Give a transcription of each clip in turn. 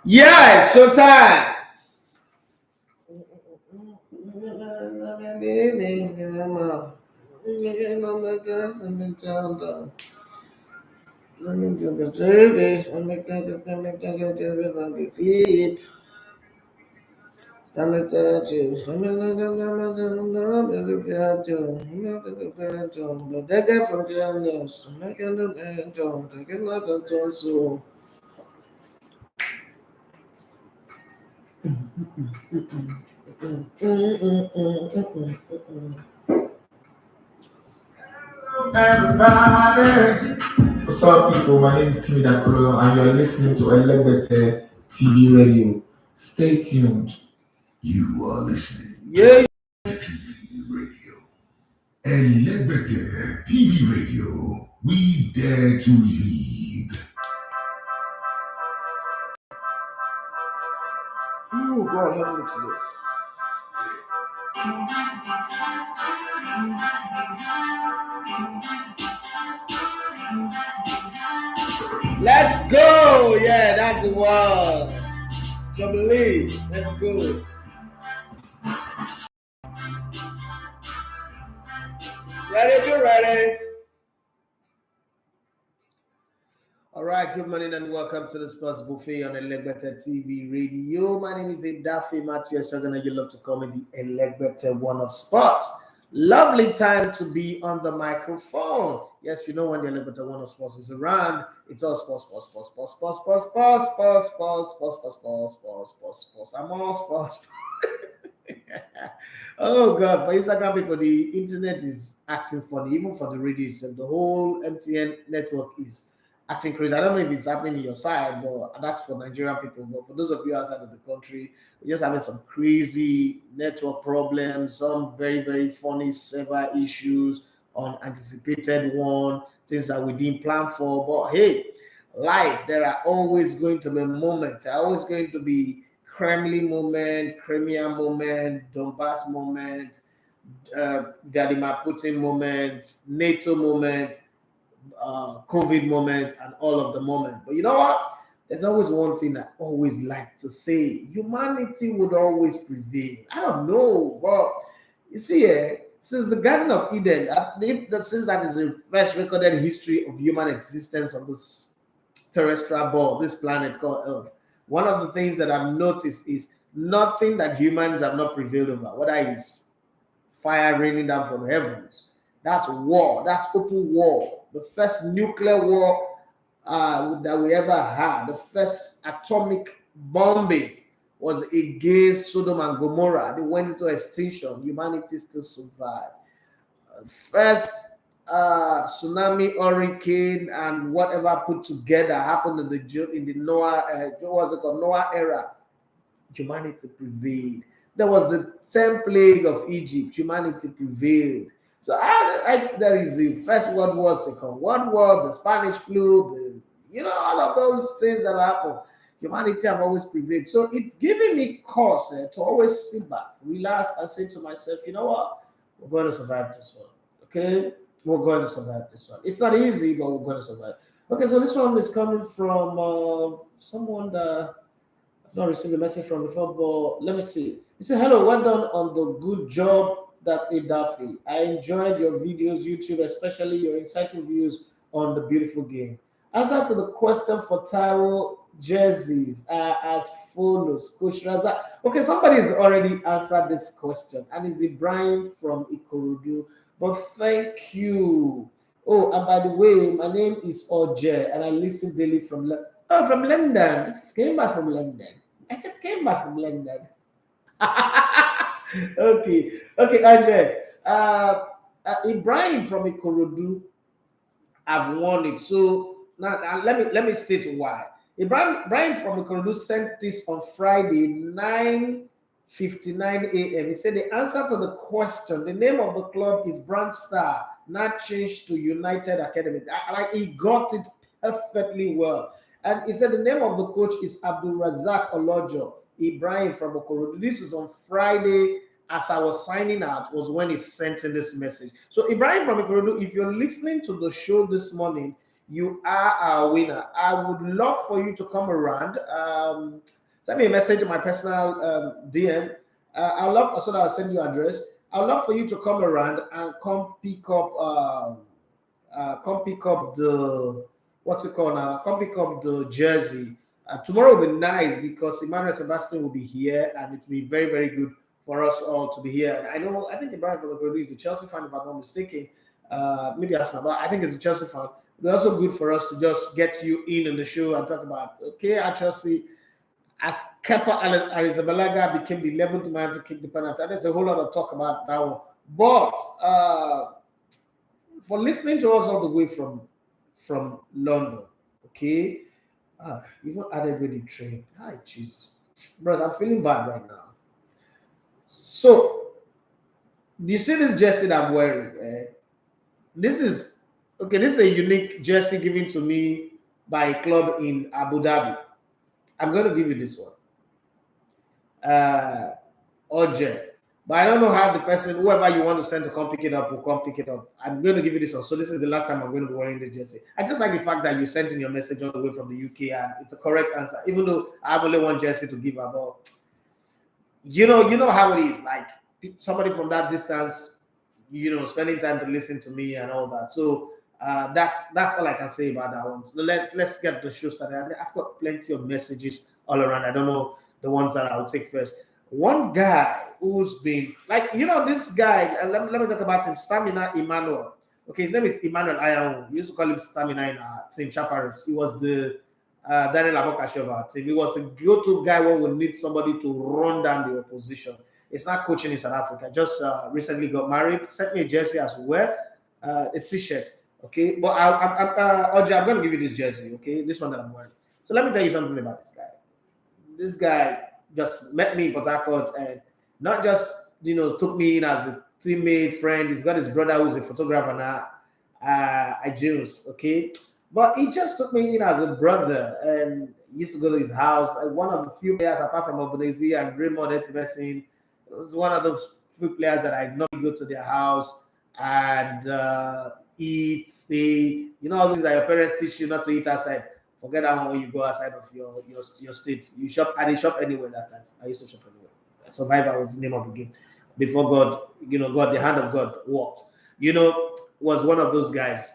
Yeah, it's showtime. Everybody. What's up, people? My name is Timmy Dakolo, and you're listening to Elegbete TV Radio. Stay tuned. You are listening Yeah. to TV Radio. Elegbete TV Radio. We dare to lead. Oh, God, help me today. Let's go. Yeah, that's the one. Jubilee. Let's go. Ready? Get ready. All right, good morning and welcome to the Sports Buffet on Elegbete TV Radio. My name is Daffy Matthew Esogana. You love to call me the Elegbete One of Sports. Lovely time to be on the microphone. Yes, you know when the Elegbete One of Sports is around, it's all sports. I'm all sports. Oh God, for Instagram people, the internet is acting funny, even for the radio itself. The whole MTN network is acting crazy. I don't know if it's happening in your side, but that's for Nigerian people. But for those of you outside of the country, we're just having some crazy network problems, some very, very funny server issues, unanticipated one, things that we didn't plan for. But hey, life, there are always going to be moments. There are always going to be Kremlin moment, Crimea moment, Donbass moment, Vladimir Putin moment, NATO moment, COVID moment, and all of the moment. But you know what? There's always one thing I always like to say: humanity would always prevail. I don't know, but you see, since the Garden of Eden, since that is the first recorded history of human existence on this terrestrial ball, this planet called Earth, one of the things that I've noticed is nothing that humans have not prevailed over, whether it's fire raining down from heavens. That's war. That's open war. The first nuclear war that we ever had, the first atomic bombing was against Sodom and Gomorrah. They went into extinction. Humanity still survived. First tsunami, hurricane, and whatever put together happened in the Noah, what was it called? Noah era. Humanity prevailed. There was the 10th plague of Egypt. Humanity prevailed. So there is the First World War, Second World War, the Spanish flu, all of those things that happen. Humanity have always prevailed. So it's giving me cause to always sit back, relax, and say to myself, you know what? We're going to survive this one. Okay? We're going to survive this one. It's not easy, but we're going to survive. Okay, so this one is coming from someone that I've not received a message from before, but let me see. He said, hello, well done on the good job that Daffy. I enjoyed your videos, YouTube, especially your insightful views on the beautiful game. Answers to the question for Taiwo jerseys are as follows. Coach Raza. Okay, somebody has already answered this question, and it's Ibrahim from Ikorodu. But thank you. Oh, and by the way, my name is Oje, and I listen daily from London. I just came back from London. Okay, Ajay. Ibrahim from Ikorodu have won it. So now let me state why. Ibrahim from Ikorodu sent this on Friday, 9:59 a.m. He said the answer to the question, the name of the club is Brand Star, not changed to United Academy. Like he got it perfectly well. And he said the name of the coach is Abdul Razak Olojo. Ibrahim from Okorodu. This was on Friday. As I was signing out, was when he sent in this message. So Ibrahim from Ikorodu, if you're listening to the show this morning, you are our winner. I would love for you to come around. Send me a message to my personal DM. I'd love so that I'll send you address. I'd love for you to come around and come pick up the what's it called now? Come pick up the jersey. Tomorrow will be nice because Emmanuel Sebastian will be here, and it will be very, very good for us all to be here. And I think Ibrahim Balogun is a Chelsea fan, if I'm not mistaken. Maybe Arsenal, but I think it's a Chelsea fan. It's also good for us to just get you in on the show and talk about, okay, at Chelsea, as Kepa Arrizabalaga became the 11th man to kick the penalty. There's a whole lot of talk about that one. But for listening to us all the way from London, okay, even added with the train. Hi, jeez, bro, I'm feeling bad right now. So, do you see this jersey that I'm wearing? This is a unique jersey given to me by a club in Abu Dhabi. I'm going to give you this one. Oje. But I don't know how the person, whoever you want to send to come pick it up, will come pick it up. I'm going to give you this one. So this is the last time I'm going to be wearing this jersey. I just like the fact that you sent in your message all the way from the UK, and it's a correct answer. Even though I have only one jersey to give about. You know how it is. Like somebody from that distance, spending time to listen to me and all that. So that's all I can say about that one. So let's get the show started. I've got plenty of messages all around. I don't know the ones that I'll take first. One guy who's been this guy. Let me talk about him. Stamina Emmanuel. Okay, his name is Emmanuel Ayahu. We used to call him Stamina in our team Chaparros. He was the Daniel Abokashova team. He was the go-to guy when we need somebody to run down the opposition. It's not coaching in South Africa. Just recently got married. Sent me a jersey as well, a t-shirt. Okay, but I'm going to give you this jersey. Okay, this one that I'm wearing. So let me tell you something about this guy. This guy just met me in Port Harcourt and not just took me in as a teammate, friend. He's got his brother who's a photographer now, James. Okay, but he just took me in as a brother and used to go to his house. One of the few players apart from Obanese and Raymond Etimesin. It was one of those few players that I normally go to their house and eat, stay. All these are your parents teach you not to eat outside. Forget that one when you go outside of your state. You shop. I didn't shop anywhere that time. I used to shop anywhere. Survivor was the name of the game. Before God, God, the hand of God walked. Was one of those guys.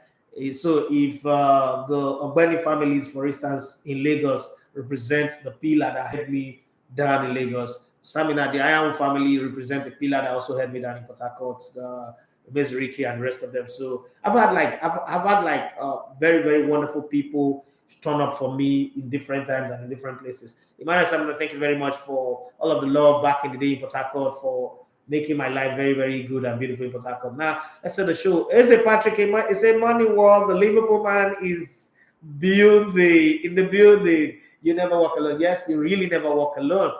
So if the Ogbeni families, for instance, in Lagos, represent the pillar that had me down in Lagos, Stamina, the Ayahu family represent a pillar that also had me down in Port Harcourt, the Beziriki and the rest of them. So I've had very, very wonderful people turn up for me in different times and in different places. Emmanuel Stamina, thank you very much for all of the love back in the day in Port Harcourt, for making my life very, very good and beautiful in Port Harcourt. Now, let's start the show. Patrick, it's a money wall. The Liverpool man is in the building. You never walk alone. Yes, you really never walk alone.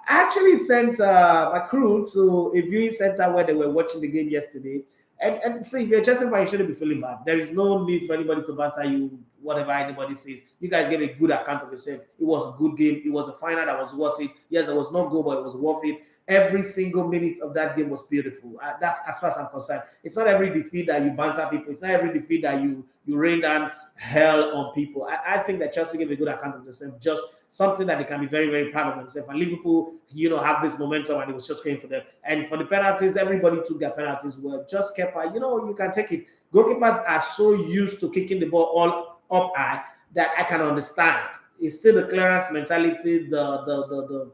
I actually sent my crew to a viewing center where they were watching the game yesterday. And see, if you're a Chelsea fan, you shouldn't be feeling bad. There is no need for anybody to banter you, whatever anybody says. You guys gave a good account of yourself. It was a good game. It was a final that was worth it. Yes, there was no goal, but it was worth it. Every single minute of that game was beautiful. That's as far as I'm concerned. It's not every defeat that you banter people. It's not every defeat that you rain down hell on people. I think that Chelsea gave a good account of themselves. Just something that they can be very, very proud of themselves. And Liverpool, have this momentum, and it was just going for them. And for the penalties, everybody took their penalties well. Just kept, you can take it. Goalkeepers are so used to kicking the ball all up high that I can understand. It's still the clearance mentality, the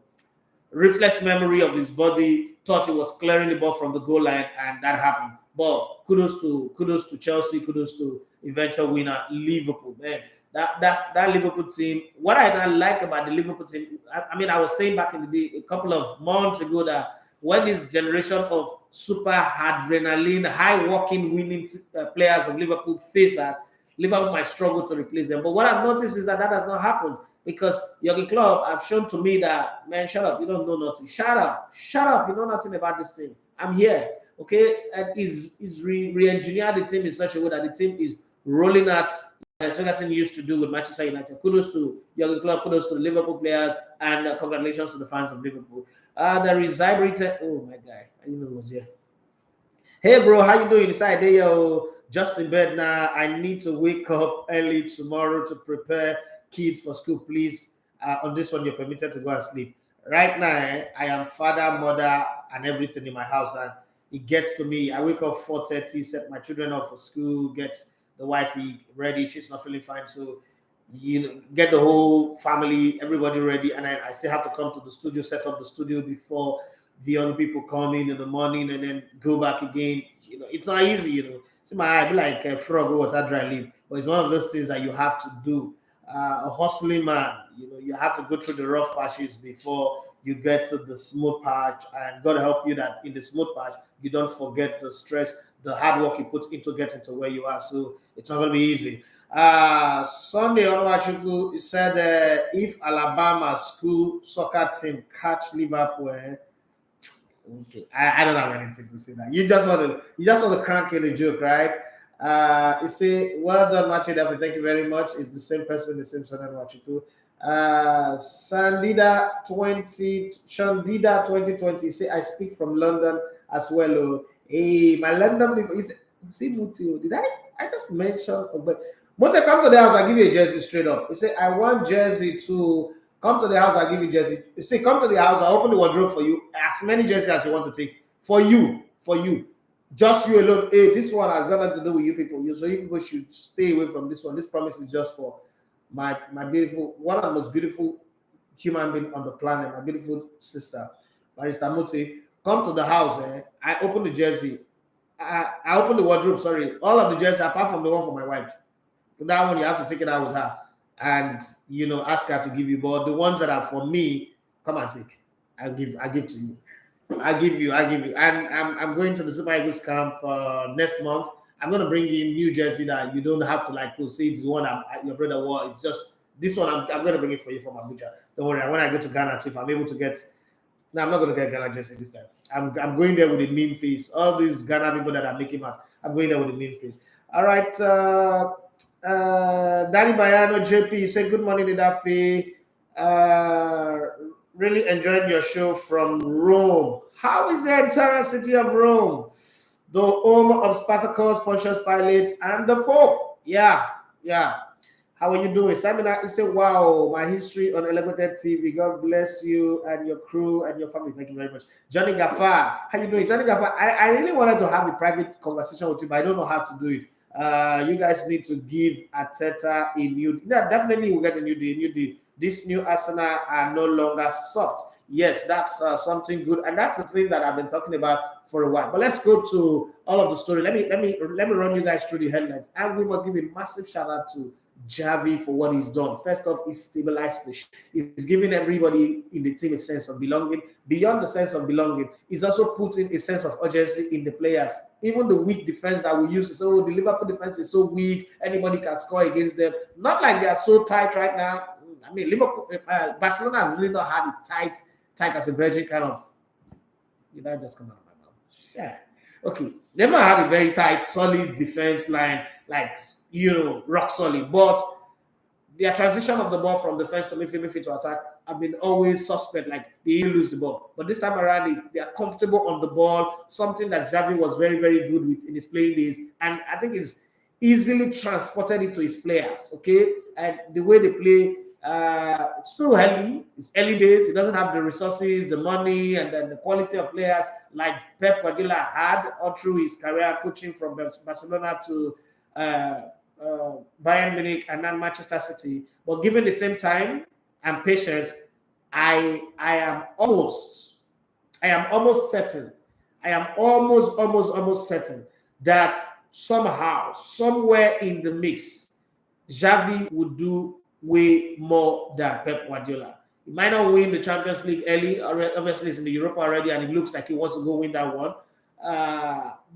reflex memory of his body, thought he was clearing the ball from the goal line, and that happened. But kudos to Chelsea, kudos to eventual winner Liverpool. Man, that Liverpool team. What I like about the Liverpool team, I was saying back in the day, a couple of months ago, that when this generation of super adrenaline, high walking, winning players of Liverpool face at, Liverpool might struggle to replace them. But what I've noticed is that has not happened. Because Jurgen Klopp have shown to me that, man, shut up, you don't know nothing. Shut up, you know nothing about this team. I'm here, okay? And he's re-engineered the team in such a way that the team is rolling out as Ferguson used to do with Manchester United. Kudos to Jurgen Klopp, kudos to the Liverpool players, and congratulations to the fans of Liverpool. There is Ivory. Oh my guy, I didn't know he was here. Hey bro, how you doing inside there? just in bed now. I need to wake up early tomorrow to prepare kids for school. Please, on this one, you're permitted to go and sleep. Right now, I am father, mother, and everything in my house, and it gets to me. I wake up 4:30, set my children up for school, get the wifey ready. She's not feeling fine, so get the whole family, everybody ready, and I still have to come to the studio, set up the studio before the other people come in the morning, and then go back again. It's not easy. See my eye be like a frog or water dry leaf, but it's one of those things that you have to do. A hustling man, you have to go through the rough patches before you get to the smooth patch, and God help you that in the smooth patch you don't forget the stress, the hard work you put into getting to where you are. So it's not going to be easy. Sunday Onwachuku, he said if Alabama school soccer team catch Liverpool, okay, I don't have anything to say that. You just want to crank in a joke, right? He say, well done, Matthew. Thank you very much. It's the same person, the same Sunday Onwachuku. Shandida 2020 say I speak from London as well. Oh. Hey, my London people is see Mutu. Did I just mention? But Mote, come to the house, I'll give you a jersey straight up. He said, I want jersey to come to the house, I'll give you jersey. He said, come to the house, I'll open the wardrobe for you. As many jerseys as you want to take. For you. Just you alone. Hey, this one has got nothing to do with you people. So you people should stay away from this one. This promise is just for my beautiful, one of the most beautiful human being on the planet, my beautiful sister, Barista Mote. Come to the house. I open the jersey. I open the wardrobe, sorry. All of the jerseys apart from the one for my wife. That one you have to take it out with her and ask her to give you. But the ones that are for me, come and take. I give to you. I give you. And I'm going to the Super Eagles camp next month. I'm going to bring in new jersey that you don't have to say it's the one your brother wore. It's just this one. I'm going to bring it for you from Abuja. Don't worry. When I go to Ghana, if I'm able to get. No, I'm not going to get Ghana jersey this time. I'm going there with a mean face. All these Ghana people that are making mad, I'm going there with a mean face. All right. Danny Bayano JP say good morning, Idafi. Really enjoying your show from Rome. How is the entire city of Rome? The home of Spartacus, Pontius Pilate, and the Pope. Yeah. How are you doing? Samina, he said, wow, my history on Elevated TV. God bless you and your crew and your family. Thank you very much. Johnny Gaffar, how you doing? Johnny Gaffar, I really wanted to have a private conversation with you, but I don't know how to do it. You guys need to give Arteta a new. Yeah, definitely we'll get a new deal. This new Arsenal are no longer soft. Yes, that's something good, and that's the thing that I've been talking about for a while. But let's go to all of the story. Let me run you guys through the headlines, and we must give a massive shout out to Xavi for what he's done. First off, he's stabilized the He's giving everybody in the team a sense of belonging. Beyond the sense of belonging, he's also putting a sense of urgency in the players. Even the weak defense that we used to say, oh, the Liverpool defense is so weak, anybody can score against them. Not like they are so tight right now. I mean, Barcelona has really not had it tight as a virgin kind of. Did that just come out of my mouth? Yeah. Okay. They've not had a very tight, solid defense line, like rock solid. But their transition of the ball from defense to midfield to attack have been always suspect, like they lose the ball. But this time around, they are comfortable on the ball, something that Xavi was very, very good with in his playing days. And I think it's easily transported into his players, okay? And the way they play, it's still early. It's early days. He doesn't have the resources, the money, and then the quality of players like Pep Guardiola had all through his career, coaching from Barcelona to Bayern Munich and then Manchester City. But given the same time and patience, I am almost certain that somehow, somewhere in the mix, Xavi would do way more than Pep Guardiola. He might not win the Champions League early. Obviously, it's in the Europa already, and it looks like he wants to go win that one.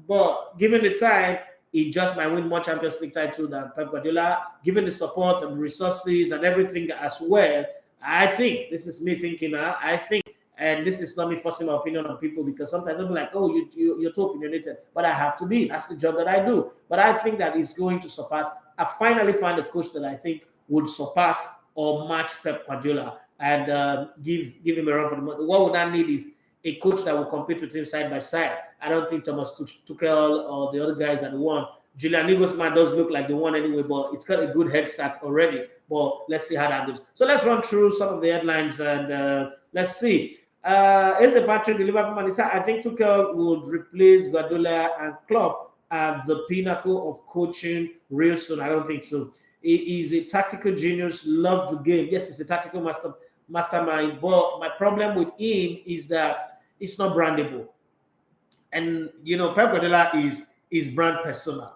But given the time, he just might win more Champions League title than Pep Guardiola. Given the support and resources and everything as well, I think, this is me thinking, and this is not me forcing my opinion on people, because sometimes I'm like, oh, you're too opinionated, but I have to be. That's the job that I do. But I think that he's going to surpass. I finally found a coach that I think would surpass or match Pep Guardiola and give him a run for the money. What would I need is a coach that will compete with him side by side. I don't think Thomas Tuchel or the other guys are the one Julian Nagelsmann does look like the one anyway, but it's got a good head start already. But let's see how that goes. So let's run through some of the headlines and let's see. Is the Patrick, the Liverpool manager? I think Tuchel would replace Guardiola and Klopp at the pinnacle of coaching real soon. I don't think so. He is a tactical genius, loves the game. Yes, he's a tactical mastermind, but my problem with him is that it's not brandable. And Pep Guardiola is brand persona.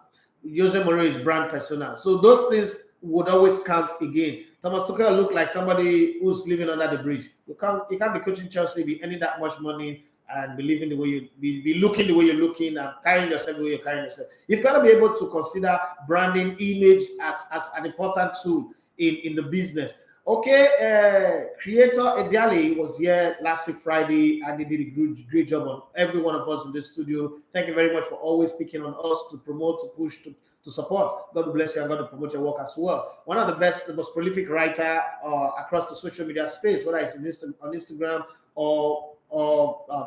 Jose Mourinho is brand persona. So those things would always count again. Thomas Tuchel look like somebody who's living under the bridge. You can't be coaching Chelsea, be earning that much money, and be living the way you be looking the way you're looking, and carrying yourself the way you're carrying yourself. You've got to be able to consider branding, image as an important tool in the business. Okay, creator Ediale was here last week Friday, and he did a great job on every one of us in the studio. Thank you very much for always speaking on us to promote, to push, to support. God bless you, and God to promote your work as well. One of the best, the most prolific writer across the social media space, whether it's on Instagram or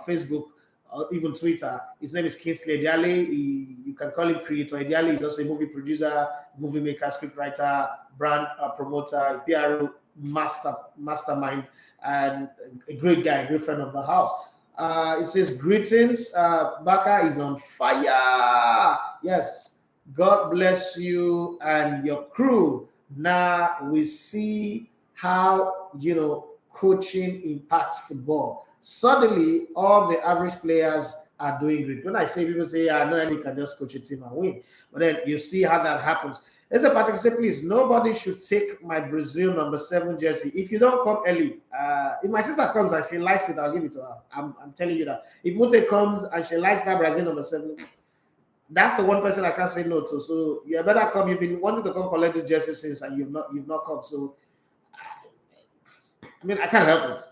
Facebook, or even Twitter. His name is Kingsley Ediale. You can call him Creator Ediale. He's also a movie producer, movie maker, scriptwriter, brand promoter, PRO mastermind, and a great guy, a great friend of the house. It says, greetings, Barca is on fire. Yes, God bless you and your crew. Now we see how coaching impacts football. Suddenly all the average players are doing great. When I say, people say, no, you can just coach a team and win, but then you see how that happens. As a Patrick say, please, nobody should take my Brazil number 7 jersey. If you don't come early, if my sister comes and she likes it, I'll give it to her. I'm telling you that. If Mute comes and she likes that Brazil number 7, that's the one person I can't say no to. So you better come. You've been wanting to come collect this jersey since, and you've not come. So I mean, I can't help it.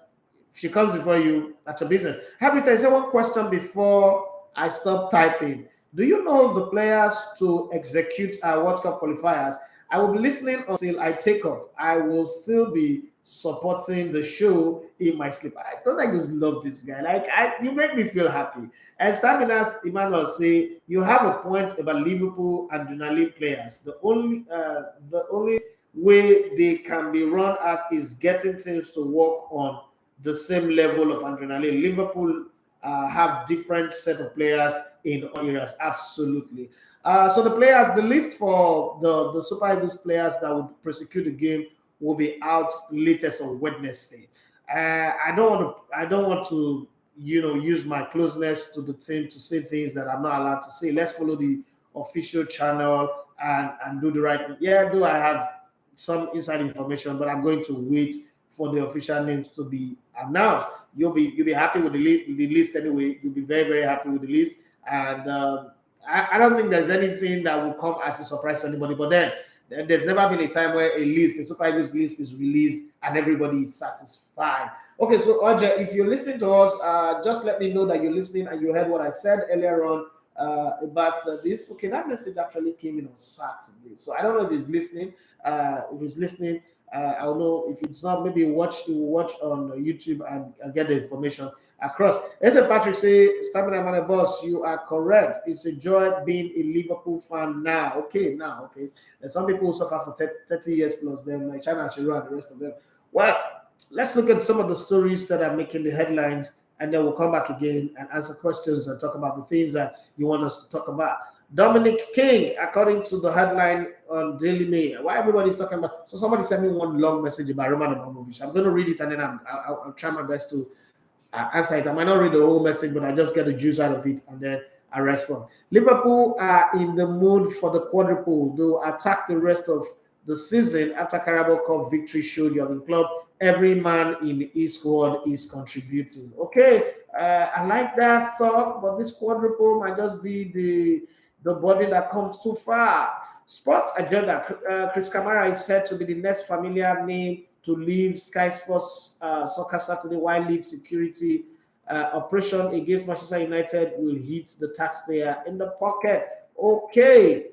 If she comes before you, that's your business. Happy to say one question before I stop typing. Do you know the players to execute our World Cup qualifiers? I will be listening until I take off. I will still be supporting the show in my sleep. I don't I just love this guy. You make me feel happy. And Staminas Emmanuel say you have a point about Liverpool adrenaline players. The only way they can be run at is getting teams to work on the same level of adrenaline. Liverpool have different set of players in all areas. Absolutely. So the list for the Super Eagles players that would prosecute the game will be out latest on Wednesday. I don't want to use my closeness to the team to say things that I'm not allowed to say. Let's follow the official channel and do the right thing. Yeah, do I have some inside information, but I'm going to wait for the official names to be announced. You'll be happy with the list anyway. You'll be very, very happy with the list. And I don't think there's anything that will come as a surprise to anybody. But then there's never been a time where a Super Eagles list is released and everybody is satisfied. Okay, so Oja, if you're listening to us, just let me know that you're listening and you heard what I said earlier on about this. Okay, that message actually came in on Saturday. So I don't know if he's listening. If he's listening, I'll know. If it's not, maybe he will watch on YouTube and get the information across. As Patrick say, Stamina Man Boss, you are correct. It's a joy being a Liverpool fan now. Okay. And some people who suffer for 30 years plus, then like China and Chira and the rest of them. Well, let's look at some of the stories that are making the headlines, and then we'll come back again and answer questions and talk about the things that you want us to talk about. Dominic King, according to the headline on Daily Mail, why everybody's talking about. So somebody sent me one long message about Roman Abramovich. I'm going to read it and then I'll try my best to answer it. I might not read the whole message, but I just get the juice out of it and then I respond. Liverpool are in the mood for the quadruple. They'll attack the rest of the season after Carabao Cup victory showed Jurgen Klopp. Every man in his squad is contributing. Okay, I like that talk, but this quadruple might just be the body that comes too far. Sports agenda. Chris Kamara is said to be the next familiar name to leave Sky Sports Soccer Saturday, while lead security operation against Manchester United will hit the taxpayer in the pocket. Okay,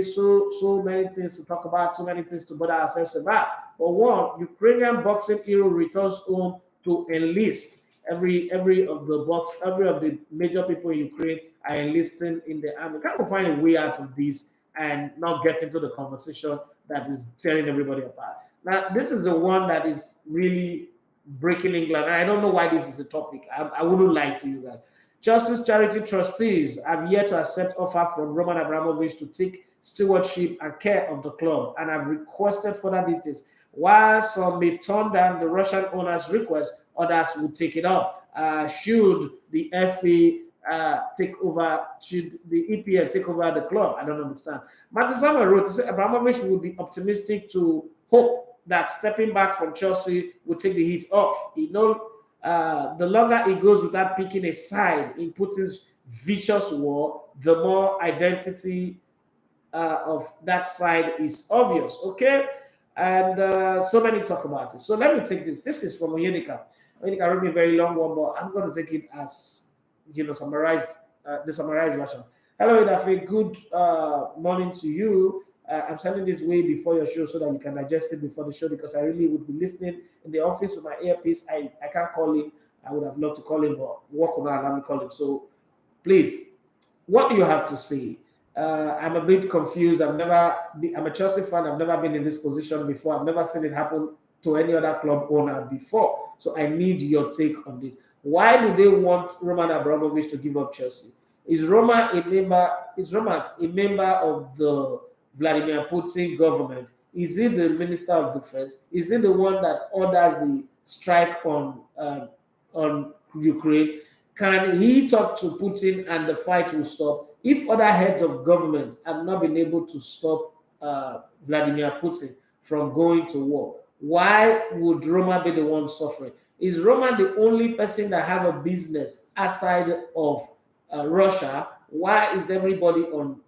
so many things to talk about, so many things to bother ourselves about. But one, Ukrainian boxing hero returns home to enlist. Every of the major people in Ukraine are enlisting in the army. Can't we find a way out of this? and not get into the conversation that is tearing everybody apart. Now, this is the one that is really breaking England. I don't know why this is a topic. I wouldn't lie to you guys. Chelsea's charity trustees have yet to accept offer from Roman Abramovich to take stewardship and care of the club and have requested further details. While some may turn down the Russian owner's request, others will take it up. Should the FA take over, should the EPL take over the club? I don't understand. Martin Samuel wrote, Abramovich would be optimistic to hope that stepping back from Chelsea will take the heat off. He knows the longer he goes without picking a side in Putin's vicious war, the more identity of that side is obvious. Okay, and so many talk about it. So let me take this. This is from Oyenika. Oyenika wrote me a very long one, but I'm going to take it as summarized, the summarized version. Hello, Idafe. Good morning to you. I'm sending this way before your show so that you can digest it before the show, because I really would be listening in the office with my earpiece. I can't call him. I would have loved to call him, but work on that. Let me call him. So please, what do you have to say? I'm a bit confused. I'm a Chelsea fan. I've never been in this position before. I've never seen it happen to any other club owner before. So I need your take on this. Why do they want Roman Abramovich to give up Chelsea? Is Roman a member of the Vladimir Putin government? Is he the Minister of Defense? Is he the one that orders the strike on Ukraine? Can he talk to Putin and the fight will stop? If other heads of government have not been able to stop Vladimir Putin from going to war, why would Roma be the one suffering? Is Roma the only person that have a business outside of Russia? Why is everybody on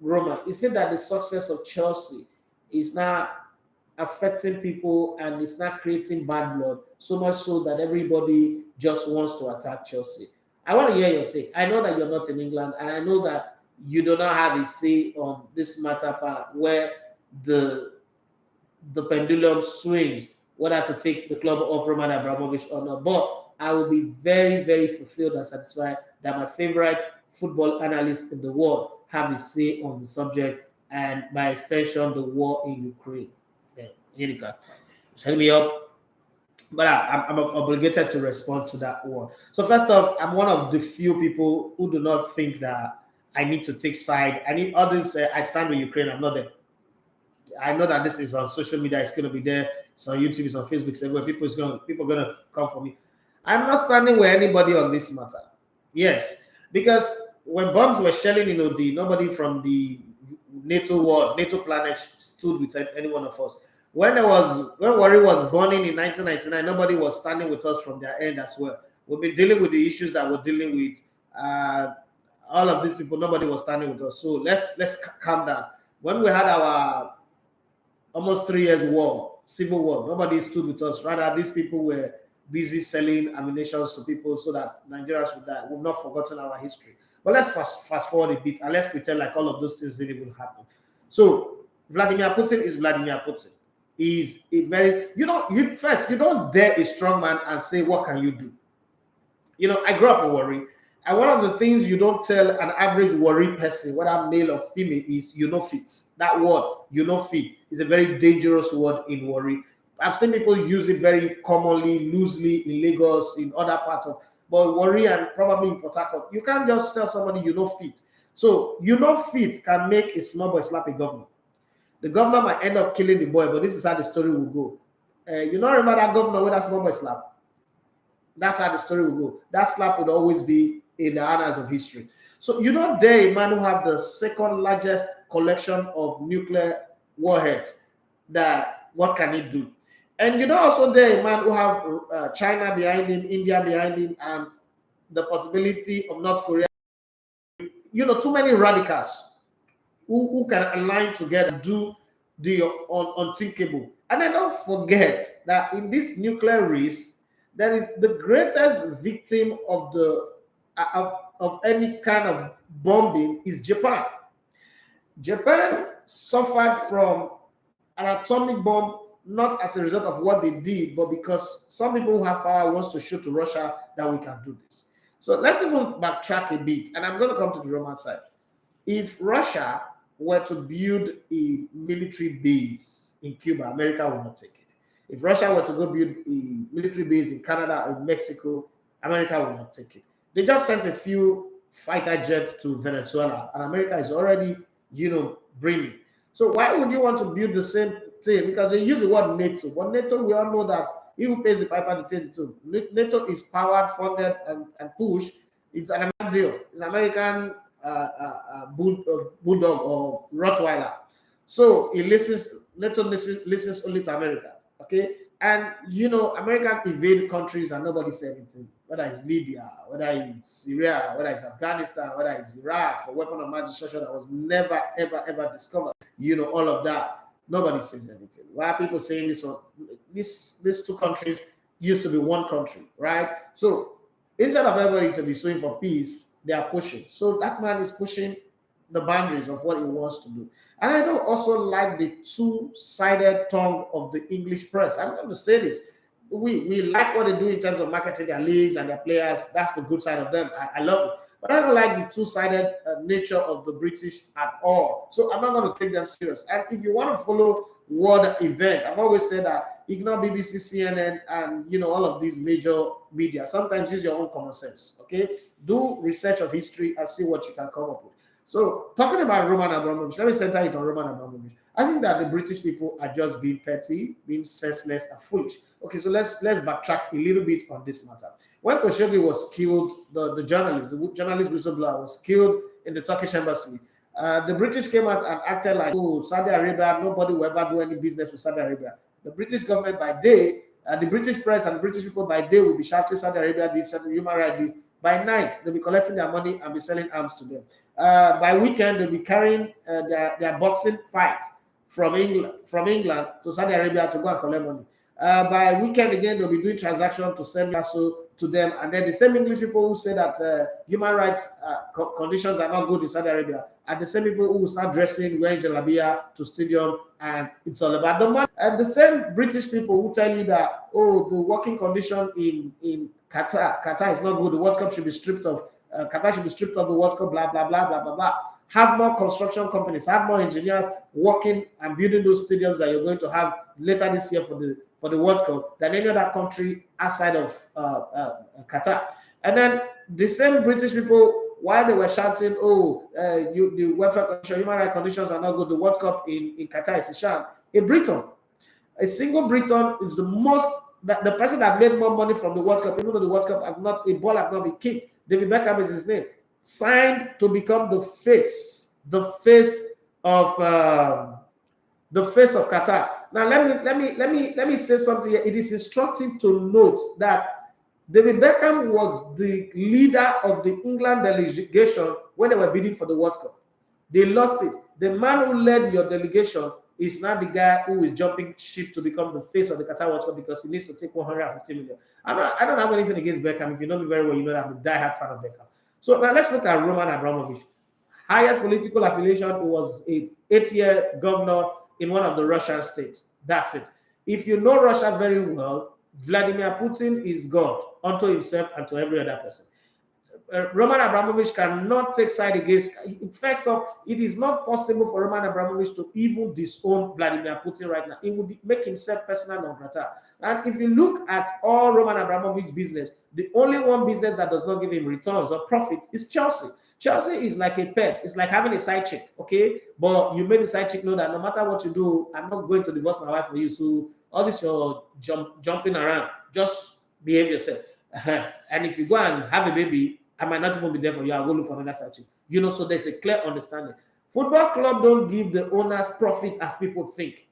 Roma? Is it that the success of Chelsea is now affecting people and it's not creating bad blood, so much so that everybody just wants to attack Chelsea? I want to hear your take. I know that you're not in England, and I know that you do not have a say on this matter part where the pendulum swings, whether to take the club of Roman Abramovich or not. But I will be very, very fulfilled and satisfied that my favorite football analyst in the world have a say on the subject, and by extension, the war in Ukraine. Yeah, send me up. But I'm obligated to respond to that one. So first off, I'm one of the few people who do not think that I need to take side. I need others. I stand with Ukraine. I'm not there. I know that this is on social media. It's going to be there. It's on YouTube. It's on Facebook. It's everywhere. People are going to come for me. I'm not standing with anybody on this matter. Yes, because when bombs were shelling in OD, nobody from the NATO world, NATO planet stood with any one of us. When Worry was burning in 1999, nobody was standing with us from their end as well. We've been dealing with the issues that we're dealing with. All of these people, nobody was standing with us. So let's calm down. When we had our almost 3 years war, civil war, nobody stood with us. Rather, these people were busy selling ammunition to people so that Nigerians would die. We've not forgotten our history. But let's fast forward a bit and let's pretend like all of those things didn't even happen. So Vladimir Putin is Vladimir Putin. Is a very, you don't dare a strong man and say, what can you do? I grew up in Warri, and one of the things you don't tell an average Warri person, whether male or female, is fit. That word, fit, is a very dangerous word in Warri. I've seen people use it very commonly, loosely in Lagos, in other parts of, but Warri and probably in Port Harcourt, you can't just tell somebody fit. So fit can make a small boy slap a governor. The governor might end up killing the boy, but this is how the story will go. Remember that governor with that small boy slap? That's how the story will go. That slap would always be in the annals of history. So you don't dare a man who have the second largest collection of nuclear warheads. What can he do? And you don't also dare a man who have China behind him, India behind him, and the possibility of North Korea. Too many radicals who can align together, do the unthinkable. And I don't forget that in this nuclear race, there is the greatest victim of any kind of bombing is Japan. Japan suffered from an atomic bomb, not as a result of what they did, but because some people who have power wants to show to Russia that we can do this. So let's even backtrack a bit, and I'm going to come to the Roman side. If Russia were to build a military base in Cuba, America will not take it. If Russia were to go build a military base in Canada or Mexico, America will not take it. They just sent a few fighter jets to Venezuela, and America is already, bringing. So why would you want to build the same thing? Because they use the word NATO. But NATO, we all know that he who pays the piper to take the tune. NATO is powered, funded, and pushed. It's an American deal. It's American bulldog or Rottweiler. So NATO listens only to America. Okay? And America invade countries and nobody said anything. Whether it's Libya, whether it's Syria, whether it's Afghanistan, whether it's Iraq, for weapon of mass destruction that was never, ever discovered. All of that. Nobody says anything. Why are people saying this? These two countries used to be one country, right? So instead of everybody to be suing for peace, they are pushing. So that man is pushing the boundaries of what he wants to do. And I don't also like the two-sided tongue of the English press. I'm going to say this. We like what they do in terms of marketing their leagues and their players. That's the good side of them. I love it. But I don't like the two-sided nature of the British at all. So I'm not going to take them serious. And if you want to follow world event, I've always said that ignore BBC, CNN, and all of these major media. Sometimes use your own common sense. Okay, do research of history and see what you can come up with. So talking about Roman Abramovich, let me center it on Roman Abramovich. I think that the British people are just being petty, being senseless, and foolish. Okay, so let's backtrack a little bit on this matter. When Khashoggi was killed, the journalist whistleblower was killed in the Turkish embassy. The British came out and acted like, oh, Saudi Arabia, nobody will ever do any business with Saudi Arabia. The British government by day, the British press and the British people by day will be shouting Saudi Arabia this, human rights this. By night, they'll be collecting their money and be selling arms to them. By weekend, they'll be carrying their boxing fight from England to Saudi Arabia to go and collect money. By weekend again, they'll be doing transactions to send Lasso to them. And then the same English people who say that human rights conditions are not good in Saudi Arabia are the same people who will start dressing, wearing jalabia to stadium, and it's all about the money. And the same British people who tell you that, oh, the working condition in Qatar is not good, the World Cup should be stripped of, Qatar should be stripped of the World Cup, blah, blah, blah, blah, blah, blah. Have more construction companies, have more engineers working and building those stadiums that you're going to have later this year for the World Cup than any other country outside of Qatar. And then the same British people, while they were shouting, oh, the welfare conditions, human rights conditions are not good, the World Cup in Qatar is a sham. A single Briton is the person that made more money from the World Cup, even though the World Cup a ball have not been kicked. David Beckham is his name. Signed to become the face of Qatar. Now let me say something here. It is instructive to note that David Beckham was the leader of the England delegation when they were bidding for the World Cup. They lost it. The man who led your delegation is not the guy who is jumping ship to become the face of the Qatar World Cup because he needs to take 150 million. I don't have anything against Beckham. If you know me very well, you know that I'm a diehard fan of Beckham. So now let's look at Roman Abramovich. Highest political affiliation, he was an 8-year governor in one of the Russian states. That's it. If you know Russia very well, Vladimir Putin is God unto himself and to every other person. Roman Abramovich cannot take side against. First off, it is not possible for Roman Abramovich to even disown Vladimir Putin right now. It would make himself personal non grata. And if you look at all Roman Abramovich's business, the only one business that does not give him returns or profit is Chelsea. Chelsea is like a pet. It's like having a side chick, okay? But you made the side chick know that no matter what you do, I'm not going to divorce my wife for you. So all this your jumping around, just behave yourself. And if you go and have a baby, I might not even be there for you. I'll go look for another side chick. So there's a clear understanding. Football club don't give the owners profit as people think,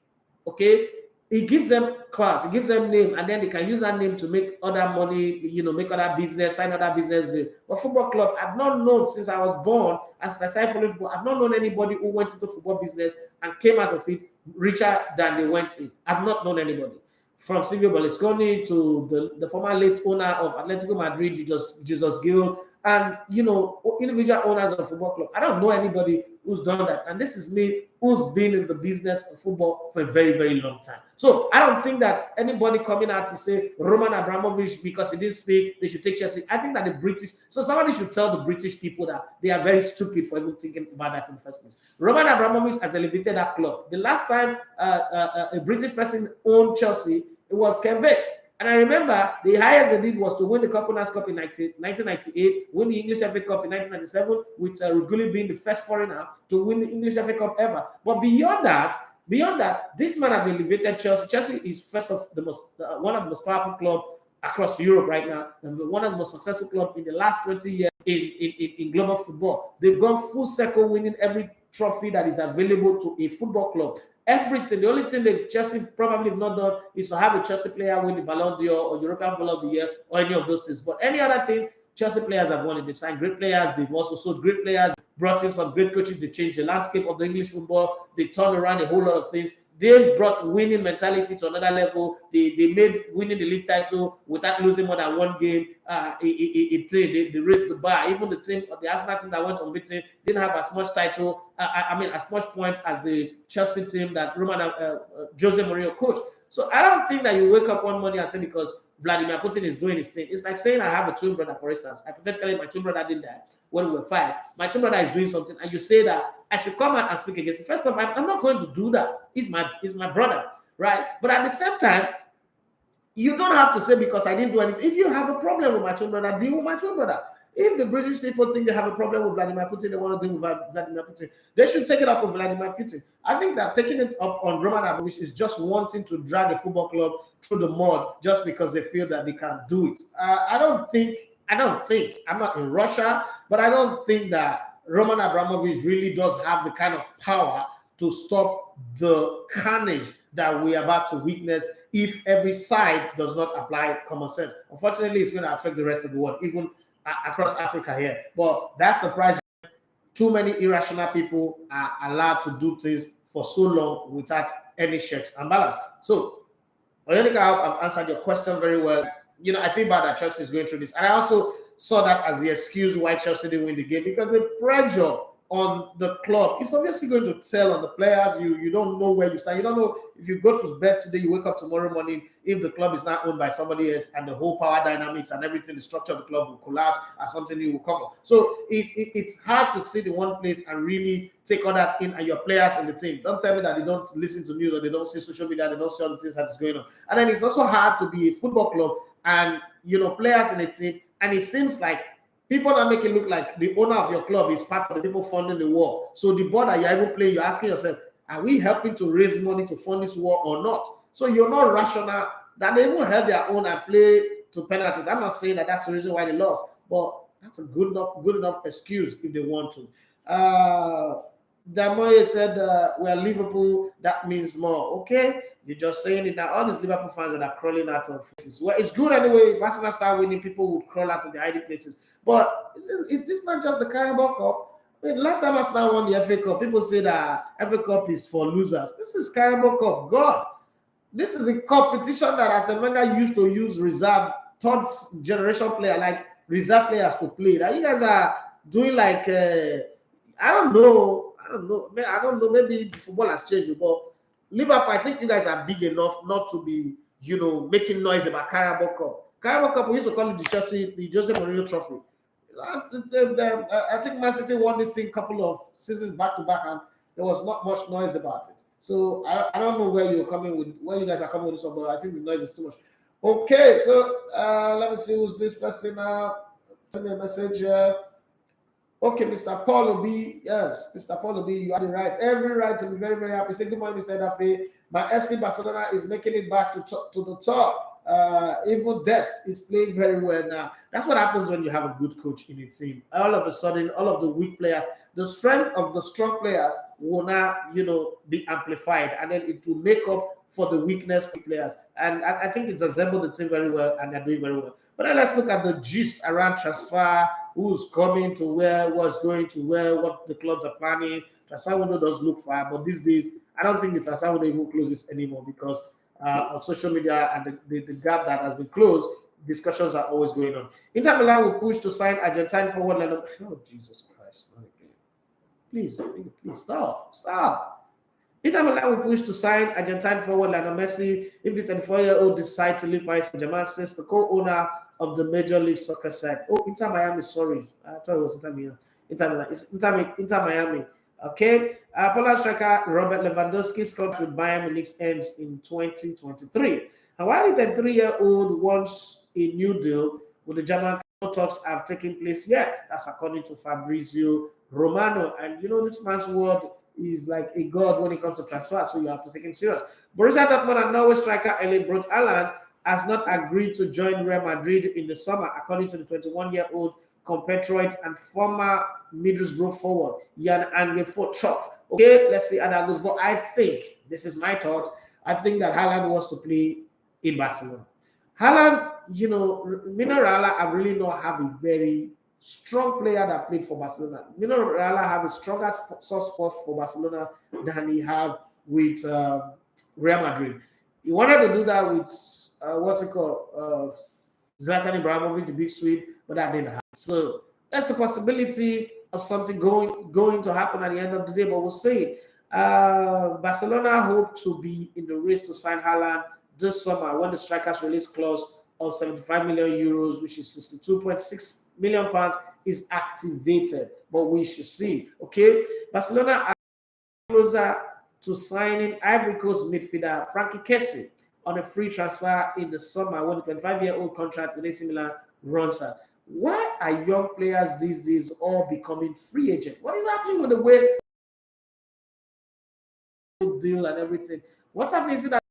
okay? It gives them clout, it gives them name, and then they can use that name to make other money, make other business, sign other business deal. But football club, I've not known since I was born, as I started following football, I've not known anybody who went into football business and came out of it richer than they went in. I've not known anybody. From Silvio Berlusconi to the former late owner of Atletico Madrid, Jesus Gil, and individual owners of football club. I don't know anybody who's done that, and this is me who's been in the business of football for a very, very long time. So I don't think that anybody coming out to say Roman Abramovich, because he didn't speak, they should take Chelsea. I think that the British, so somebody should tell the British people that they are very stupid for even thinking about that in the first place. Roman Abramovich has elevated that club. The last time a British person owned Chelsea, it was Ken Bates. And I remember the highest they did was to win the Cup Cup in 1998, win the English FA Cup in 1997, with Ruguli being the first foreigner to win the English FA Cup ever. But beyond that, this man has elevated Chelsea. Chelsea is one of the most powerful clubs across Europe right now, and one of the most successful clubs in the last 20 years in global football. They've gone full circle, winning every trophy that is available to a football club. Everything. The only thing that Chelsea probably have not done is to have a Chelsea player win the Ballon d'Or or European Footballer of the Year or any of those things. But any other thing, Chelsea players have won it. They've signed great players. They've also sold great players. Brought in some great coaches. They changed the landscape of the English football. They turned around a whole lot of things. They've brought winning mentality to another level. They made winning the league title without losing more than one game. They raised the bar. Even the Arsenal team that went unbeaten didn't have as much title. As much points as the Chelsea team that Jose Mourinho coached. So I don't think that you wake up one morning and say because Vladimir Putin is doing his thing. It's like saying I have a twin brother, for instance. Hypothetically, my twin brother did that when we were 5. My twin brother is doing something, and you say that I should come out and speak against it. First of all, I'm not going to do that. He's my brother, right? But at the same time, you don't have to say because I didn't do anything. If you have a problem with my twin brother, deal with my twin brother. If the British people think they have a problem with Vladimir Putin, they want to deal with Vladimir Putin, they should take it up with Vladimir Putin. I think that taking it up on Roman Abramovich is just wanting to drag a football club through the mud just because they feel that they can do it. I don't think, I'm not in Russia, but I don't think that Roman Abramovich really does have the kind of power to stop the carnage that we're about to witness if every side does not apply common sense. Unfortunately, it's going to affect the rest of the world, even across Africa here. But that's the price. Too many irrational people are allowed to do things for so long without any checks and balance. So, Oyenika, I hope I've answered your question very well. I feel bad that Chelsea is going through this. And I also saw that as the excuse why Chelsea didn't win the game, because the pressure on the club is obviously going to tell on the players. You don't know where you stand. You don't know if you go to bed today, you wake up tomorrow morning, if the club is not owned by somebody else and the whole power dynamics and everything, the structure of the club will collapse as something new will come up. So it's hard to sit in one place and really take all that in and your players in the team. Don't tell me that they don't listen to news or they don't see social media, they don't see all the things that is going on. And then it's also hard to be a football club and players in a team, and it seems like people are making it look like the owner of your club is part of the people funding the war. So the ball that you're even playing, you're asking yourself, are we helping to raise money to fund this war or not? So you're not rational. That they even held their own and play to penalties. I'm not saying that that's the reason why they lost, but that's a good enough excuse if they want to. Damoye said, we're Liverpool, that means more. Okay, you're just saying it now. All these Liverpool fans that are crawling out of places. Well, it's good anyway. If Arsenal start winning, people would crawl out of the hiding places. But is this not just the Carabao Cup? I mean, last time Arsenal won the FA Cup, people say that FA Cup is for losers. This is Carabao Cup. God, this is a competition that Arsene Wenger used to use reserve, third generation player, like reserve players to play. That you guys are doing like, I don't know. Maybe football has changed, but Liverpool, I think you guys are big enough not to be, making noise about Carabao Cup. Carabao Cup, we used to call it the Jose Mourinho Trophy. I think Man City won this thing a couple of seasons back to back, and there was not much noise about it. So I don't know where you guys are coming with this one, but I think the noise is too much. Okay, so let me see who's this person now. Send me a message here. Okay, Mr. Paul Obi. Yes, Mr. Paul Obi, you have the right. Every right to be very, very happy. Say good morning, Mr. Dafe. My FC Barcelona is making it back to the top. Even Dest is playing very well now. That's what happens when you have a good coach in your team. All of a sudden, all of the weak players, the strength of the strong players will now, be amplified, and then it will make up for the weakness of players. And I think it's assembled the team very well, and they're doing very well. But then let's look at the gist around transfer, who's coming to where, what's going to where, what the clubs are planning. Transfer window does look far, but these days, I don't think the transfer window even closes anymore because on social media and the gap that has been closed discussions are always going on. Inter Milan will push to sign Argentine forward Lionel. Oh, Jesus Christ. Please stop. Inter Milan will push to sign Argentine forward Lionel Messi if the 24-year-old decides to leave Paris St-Germain, says the co-owner of the Major League Soccer side. Oh, Inter Miami, sorry. I thought it was Inter Milan. Inter Milan. It's Inter Miami. Okay. Poland striker Robert Lewandowski's contract with Bayern Munich ends in 2023. And while the 33-year-old wants a new deal with the German, no talks have taken place yet. That's according to Fabrizio Romano. And you know, this man's word is like a god when it comes to transfer, so you have to take him serious. Borussia Dortmund and Norway striker Erling Braut Haaland has not agreed to join Real Madrid in the summer, according to the 21-year-old compatriot and former Middlesbrough forward Jan Aage Fjortoft. Okay, let's see how that goes. But I think, this is my thought, I think that Haaland wants to play in Barcelona. Haaland, you know, Mino Raiola, I really not have a very strong player that played for Barcelona. Mino Raiola have a stronger soft spot for Barcelona than he have with Real Madrid. He wanted to do that with what's it called, Zlatan Ibrahimovic, the big Swede, but that didn't happen. So that's the possibility of something going to happen at the end of the day. But we'll see. Barcelona hope to be in the race to sign Haaland this summer when the strikers release clause of 75 million euros, which is 62.6 million pounds, is activated. But we should see. Okay, Barcelona are closer to signing Ivory Coast midfielder Franck Kessie on a free transfer in the summer when the 25-year-old contract with AC Milan runs out. Why are young players these days all becoming free agent? What is happening with the way deal and everything? What's happening? Is it that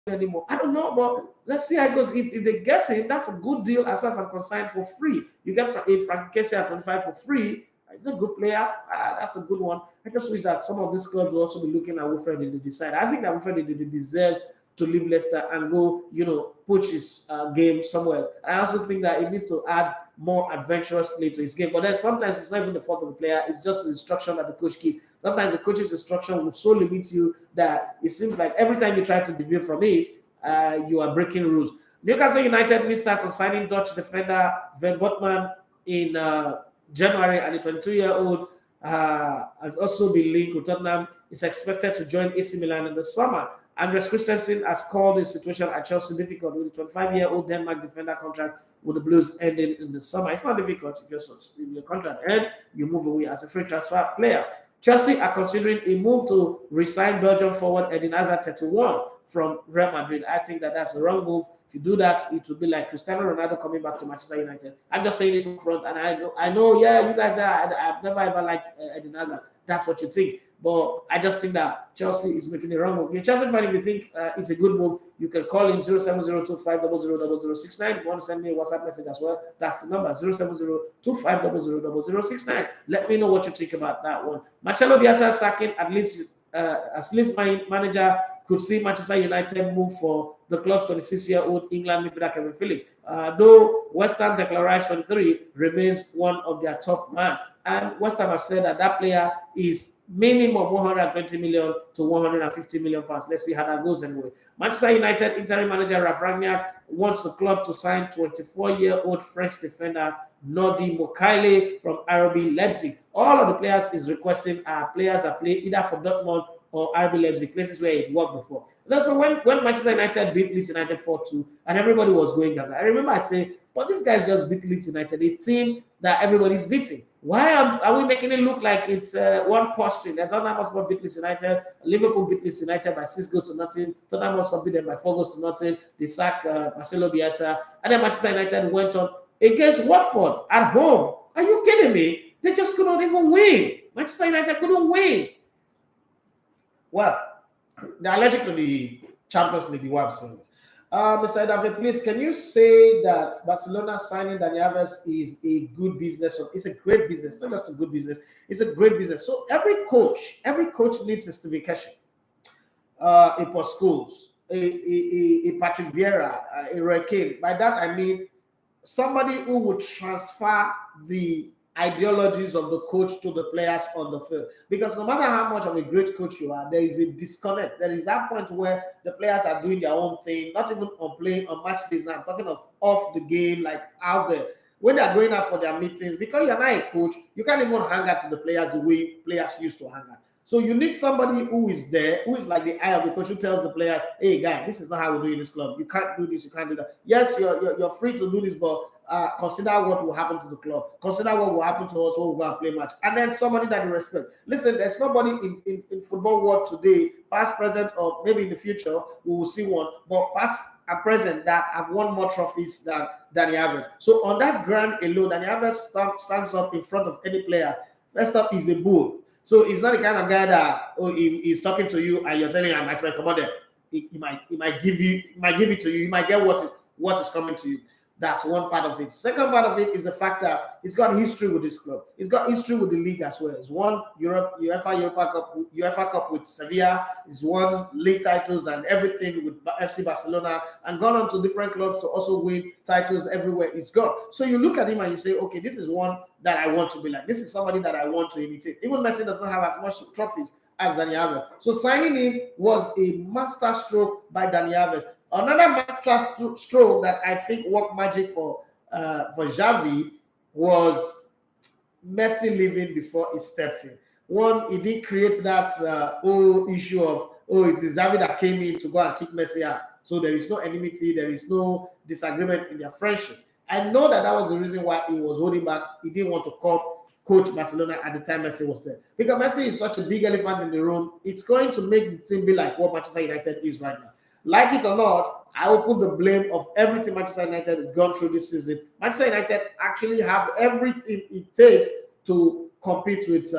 anymore? I don't know, but let's see how it goes. If they get him, that's a good deal as far as I'm concerned for free. You get a Franck Kessie at 25 for free. He's a good player. That's a good one. I just wish that some of these clubs will also be looking at Wilfred in the decide. I think that Wilfred deserves to leave Leicester and go, you know, push his game somewhere else. I also think that he needs to add more adventurous play to his game. But then sometimes it's not even the fault of the player. It's just the instruction that the coach gives. Sometimes the coach's instruction will so limit you that it seems like every time you try to deviate from it, you are breaking rules. Newcastle United missed out on signing Dutch defender Van Botman in January, and the 22-year-old has also been linked with Tottenham. Is expected to join AC Milan in the summer. Andres Christensen has called the situation at Chelsea difficult with the 25-year-old Denmark defender contract with the Blues ending in the summer. It's not difficult if your contract ends, you move away as a free transfer player. Chelsea are considering a move to resign Belgian forward Eden Hazard 31 from Real Madrid. I think that that's a wrong move. If you do that, it will be like Cristiano Ronaldo coming back to Manchester United. I'm just saying this in front, and I know, yeah, you guys I've never ever liked Eden Hazard. That's what you think. But I just think that Chelsea is making the wrong move. If you're Chelsea fan, if you think it's a good move, you can call in 07025000069. If you want to send me a WhatsApp message as well, that's the number, 07025000069. Let me know what you think about that one. Marcelo Bielsa sacking at least my manager could see Manchester United move for the club's 26-year-old England midfielder Kevin Phillips. Though West Ham declared 23 remains one of their top men. And West Ham have said that player is minimum 120 million to 150 million pounds. Let's see how that goes anyway. Manchester United interim manager Ralf Rangnick wants the club to sign 24-year-old French defender Nordi Mukiele from RB Leipzig. All of the players is requesting are players that play either for Dortmund or RB Leipzig, places where it worked before. And also when Manchester United beat Leeds United 4-2 and everybody was going down, I remember I said, but these guys just beat Leeds United, a team that everybody's beating. Why are we making it look like it's one posh thing? Tottenham Hotspur beat Leeds United, Liverpool beat Leeds United by 6 goals to nothing, Tottenham Hotspur beat them by 4 goals to nothing, they sacked Marcelo Bielsa, and then Manchester United went on against Watford at home. Are you kidding me? They just could not even win. Manchester United couldn't win. Well, they're allergic to the Champions League, what I'm saying. Mr. David, please, can you say that Barcelona signing Dani Alves is a good business? It's a great business, not just a good business. It's a great business. So every coach needs a Steve Kessie, a Paul Scholes, a Patrick Vieira, a Roy Keane. By that I mean somebody who would transfer the ideologies of the coach to the players on the field. Because no matter how much of a great coach you are, there is a disconnect. There is that point where the players are doing their own thing, not even on match days now. I'm talking of off the game, like out there. When they're going out for their meetings, because you're not a coach, you can't even hang out with the players the way players used to hang out. So you need somebody who is there, who is like the eye of the coach, who tells the players, hey, guy, this is not how we do in this club. You can't do this, you can't do that. Yes, you're free to do this, but consider what will happen to the club. Consider what will happen to us when we go and play match. And then somebody that you respect. Listen, there's nobody in football world today, past, present, or maybe in the future, we will see one, but past and present that have won more trophies than Dani Alves. So on that ground alone, Dani Alves stands up in front of any players. First up is the bull. So he's not the kind of guy that he's talking to you and you're telling him, my friend, come on there. He might give it to you. You might get what is coming to you. That's one part of it. Second part of it is the fact that he's got history with this club. He's got history with the league as well. He's won UEFA Cup with Sevilla. He's won league titles and everything with FC Barcelona, and gone on to different clubs to also win titles everywhere he's gone. So you look at him and you say, okay, this is one that I want to be like. This is somebody that I want to imitate. Even Messi does not have as much trophies as Dani Alves. So signing him was a master stroke by Dani Alves. Another master stroke that I think worked magic for Xavi was Messi leaving before he stepped in. One, he did create that whole issue of, it is Xavi that came in to go and kick Messi out. So there is no enmity, there is no disagreement in their friendship. I know that was the reason why he was holding back. He didn't want to come coach Barcelona at the time Messi was there. Because Messi is such a big elephant in the room, it's going to make the team be like what Manchester United is right now. Like it or not, I will put the blame of everything Manchester United has gone through this season. Manchester United actually have everything it takes to compete with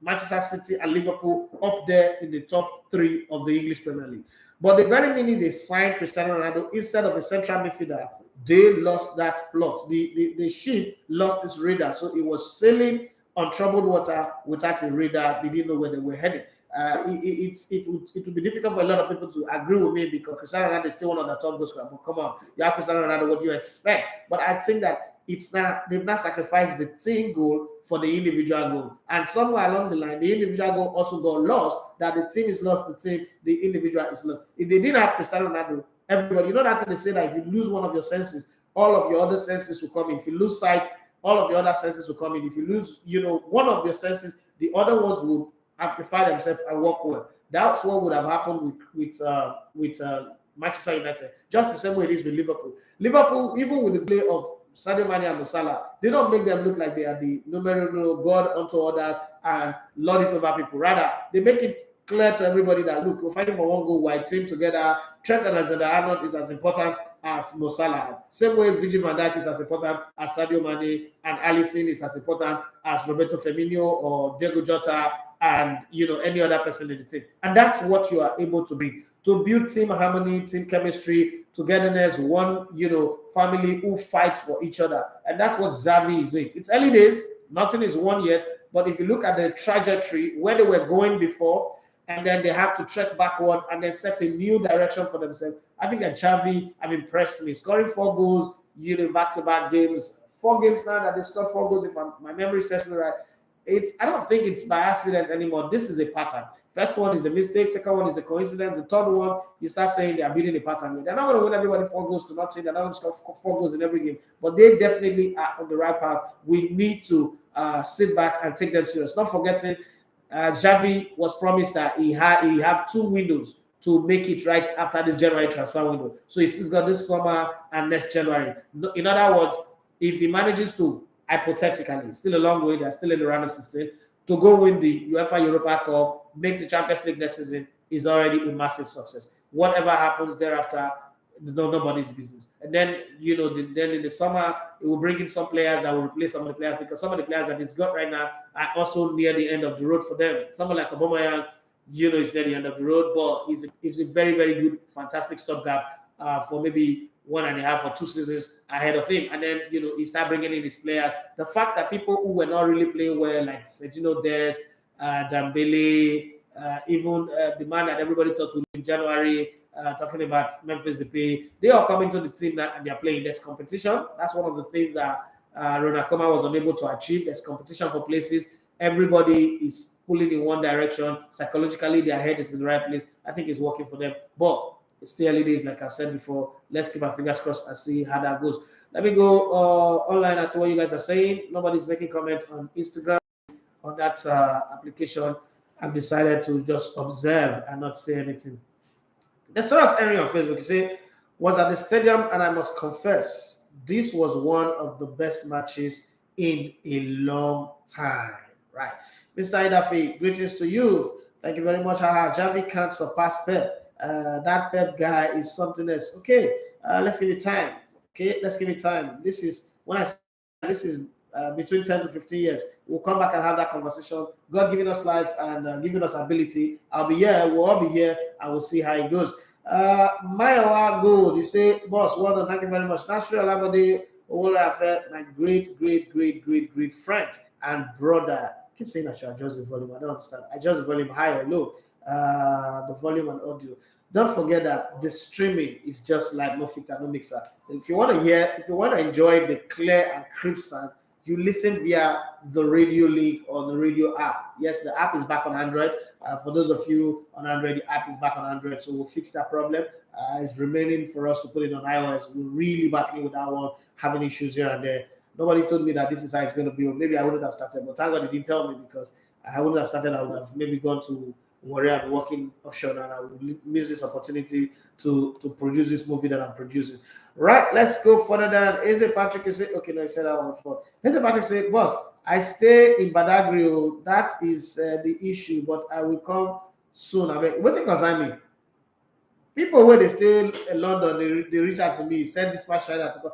Manchester City and Liverpool up there in the top 3 of the English Premier League. But the very minute they signed Cristiano Ronaldo instead of a central midfielder, they lost that plot. The ship lost its radar, so it was sailing on troubled water without a radar. They didn't know where they were headed. It would be difficult for a lot of people to agree with me because Cristiano Ronaldo is still one of the top goal scorers. But come on, you have Cristiano Ronaldo, what do you expect? But I think that they've not sacrificed the team goal for the individual goal. And somewhere along the line, the individual goal also got lost, that the team is lost, the individual is lost. If they didn't have Cristiano Ronaldo, everybody, you know that they say that if you lose one of your senses, all of your other senses will come in. If you lose sight, all of your other senses will come in. If you lose, one of your senses, the other ones will amplify themselves and work well. That's what would have happened with Manchester United. Just the same way it is with Liverpool. Liverpool, even with the play of Sadio Mane and Salah, they don't make them look like they are the numerical God unto others and lord it over people. Rather, they make it clear to everybody that, look, we're fighting for one goal, we're a team together. Trent Alexander-Arnold is as important as Mo Salah. Same way Virgil van Dijk is as important as Sadio Mane, and Alisson is as important as Roberto Firmino or Diego Jota and any other person in the team. And that's what you are able to bring to build team harmony, team chemistry, togetherness, one family who fight for each other. And that's what Xavi is doing. It's early days, nothing is won yet, but if you look at the trajectory where they were going before, and then they have to trek backward and then set a new direction for themselves, I think that Xavi have impressed me. Scoring 4 goals, back-to-back games, 4 games now that they scored 4 goals, if my memory serves me right. I don't think it's by accident anymore. This is a pattern. First one is a mistake. Second one is a coincidence. The third one, you start saying they are building a pattern. They're not going to win everybody 4 goals to nothing. They're not going to score 4 goals in every game. But they definitely are on the right path. We need to sit back and take them serious. Not forgetting, Xavi was promised that he have 2 windows to make it right after this January transfer window. So he's still got this summer and next January. In other words, if he manages to, hypothetically, still a long way, they're still in the round of 16, to go win the UEFA Europa Cup, make the Champions League next season, is already a massive success. Whatever happens thereafter, nobody's business. And then, then in the summer, it will bring in some players that will replace some of the players, because some of the players that he's got right now are also near the end of the road for them. Someone like Aubameyang, is near the end of the road, but he's a very, very good, fantastic stopgap for maybe 1.5 or 2 seasons ahead of him. And then, he started bringing in his players. The fact that people who were not really playing well, like Sergio Dest, Dembele, even the man that everybody thought would in January, talking about Memphis Depay, they are coming to the team now and they're playing. There's competition. That's one of the things that Ronald Koeman was unable to achieve. There's competition for places. Everybody is pulling in one direction. Psychologically, their head is in the right place. I think it's working for them. But It's still early days, like I've said before. Let's keep our fingers crossed and see how that goes. Let me go online and see what you guys are saying. Nobody's making comment on Instagram on that application. I've decided to just observe and not say anything. The story is Henry on Facebook. He said, was at the stadium and I must confess, this was one of the best matches in a long time. Right. Mr. Idafi, greetings to you. Thank you very much. Xavi can't surpass Pep. That Pep guy is something else. Okay, let's give it time. Okay, let's give it time. This is when I say this is between 10 to 15 years. We'll come back and have that conversation. God giving us life and giving us ability. I'll be here. We'll all be here and we'll see how it goes. Mayowa Gold, you say, boss, well done. Thank you very much. Nasri Alabade, my great friend and brother. I keep saying I should adjust the volume. I don't understand. Adjust the volume high or low. The volume and audio. Don't forget that the streaming is just like no filter, no mixer. If you want to enjoy the clear and crisp sound, you listen via the radio link or the radio app. Yes, the app is back on Android. For those of you on Android, the app is back on Android, so we'll fix that problem. It's remaining for us to put it on iOS. We're really battling with that one, having issues here and there. Nobody told me that this is how it's going to be. Or maybe I wouldn't have started, but thank God they didn't tell me, because I wouldn't have started. I would have maybe gone to Warrior and working offshore, and I would miss this opportunity to produce this movie that I'm producing. Right, let's go further down. Eze Patrick is okay. No, I said that one before. Eze Patrick said, "Boss, I stay in Badagry. That is the issue, but I will come soon." I mean, what concern me? People where they stay in London, they reach out to me, send this match rider to come.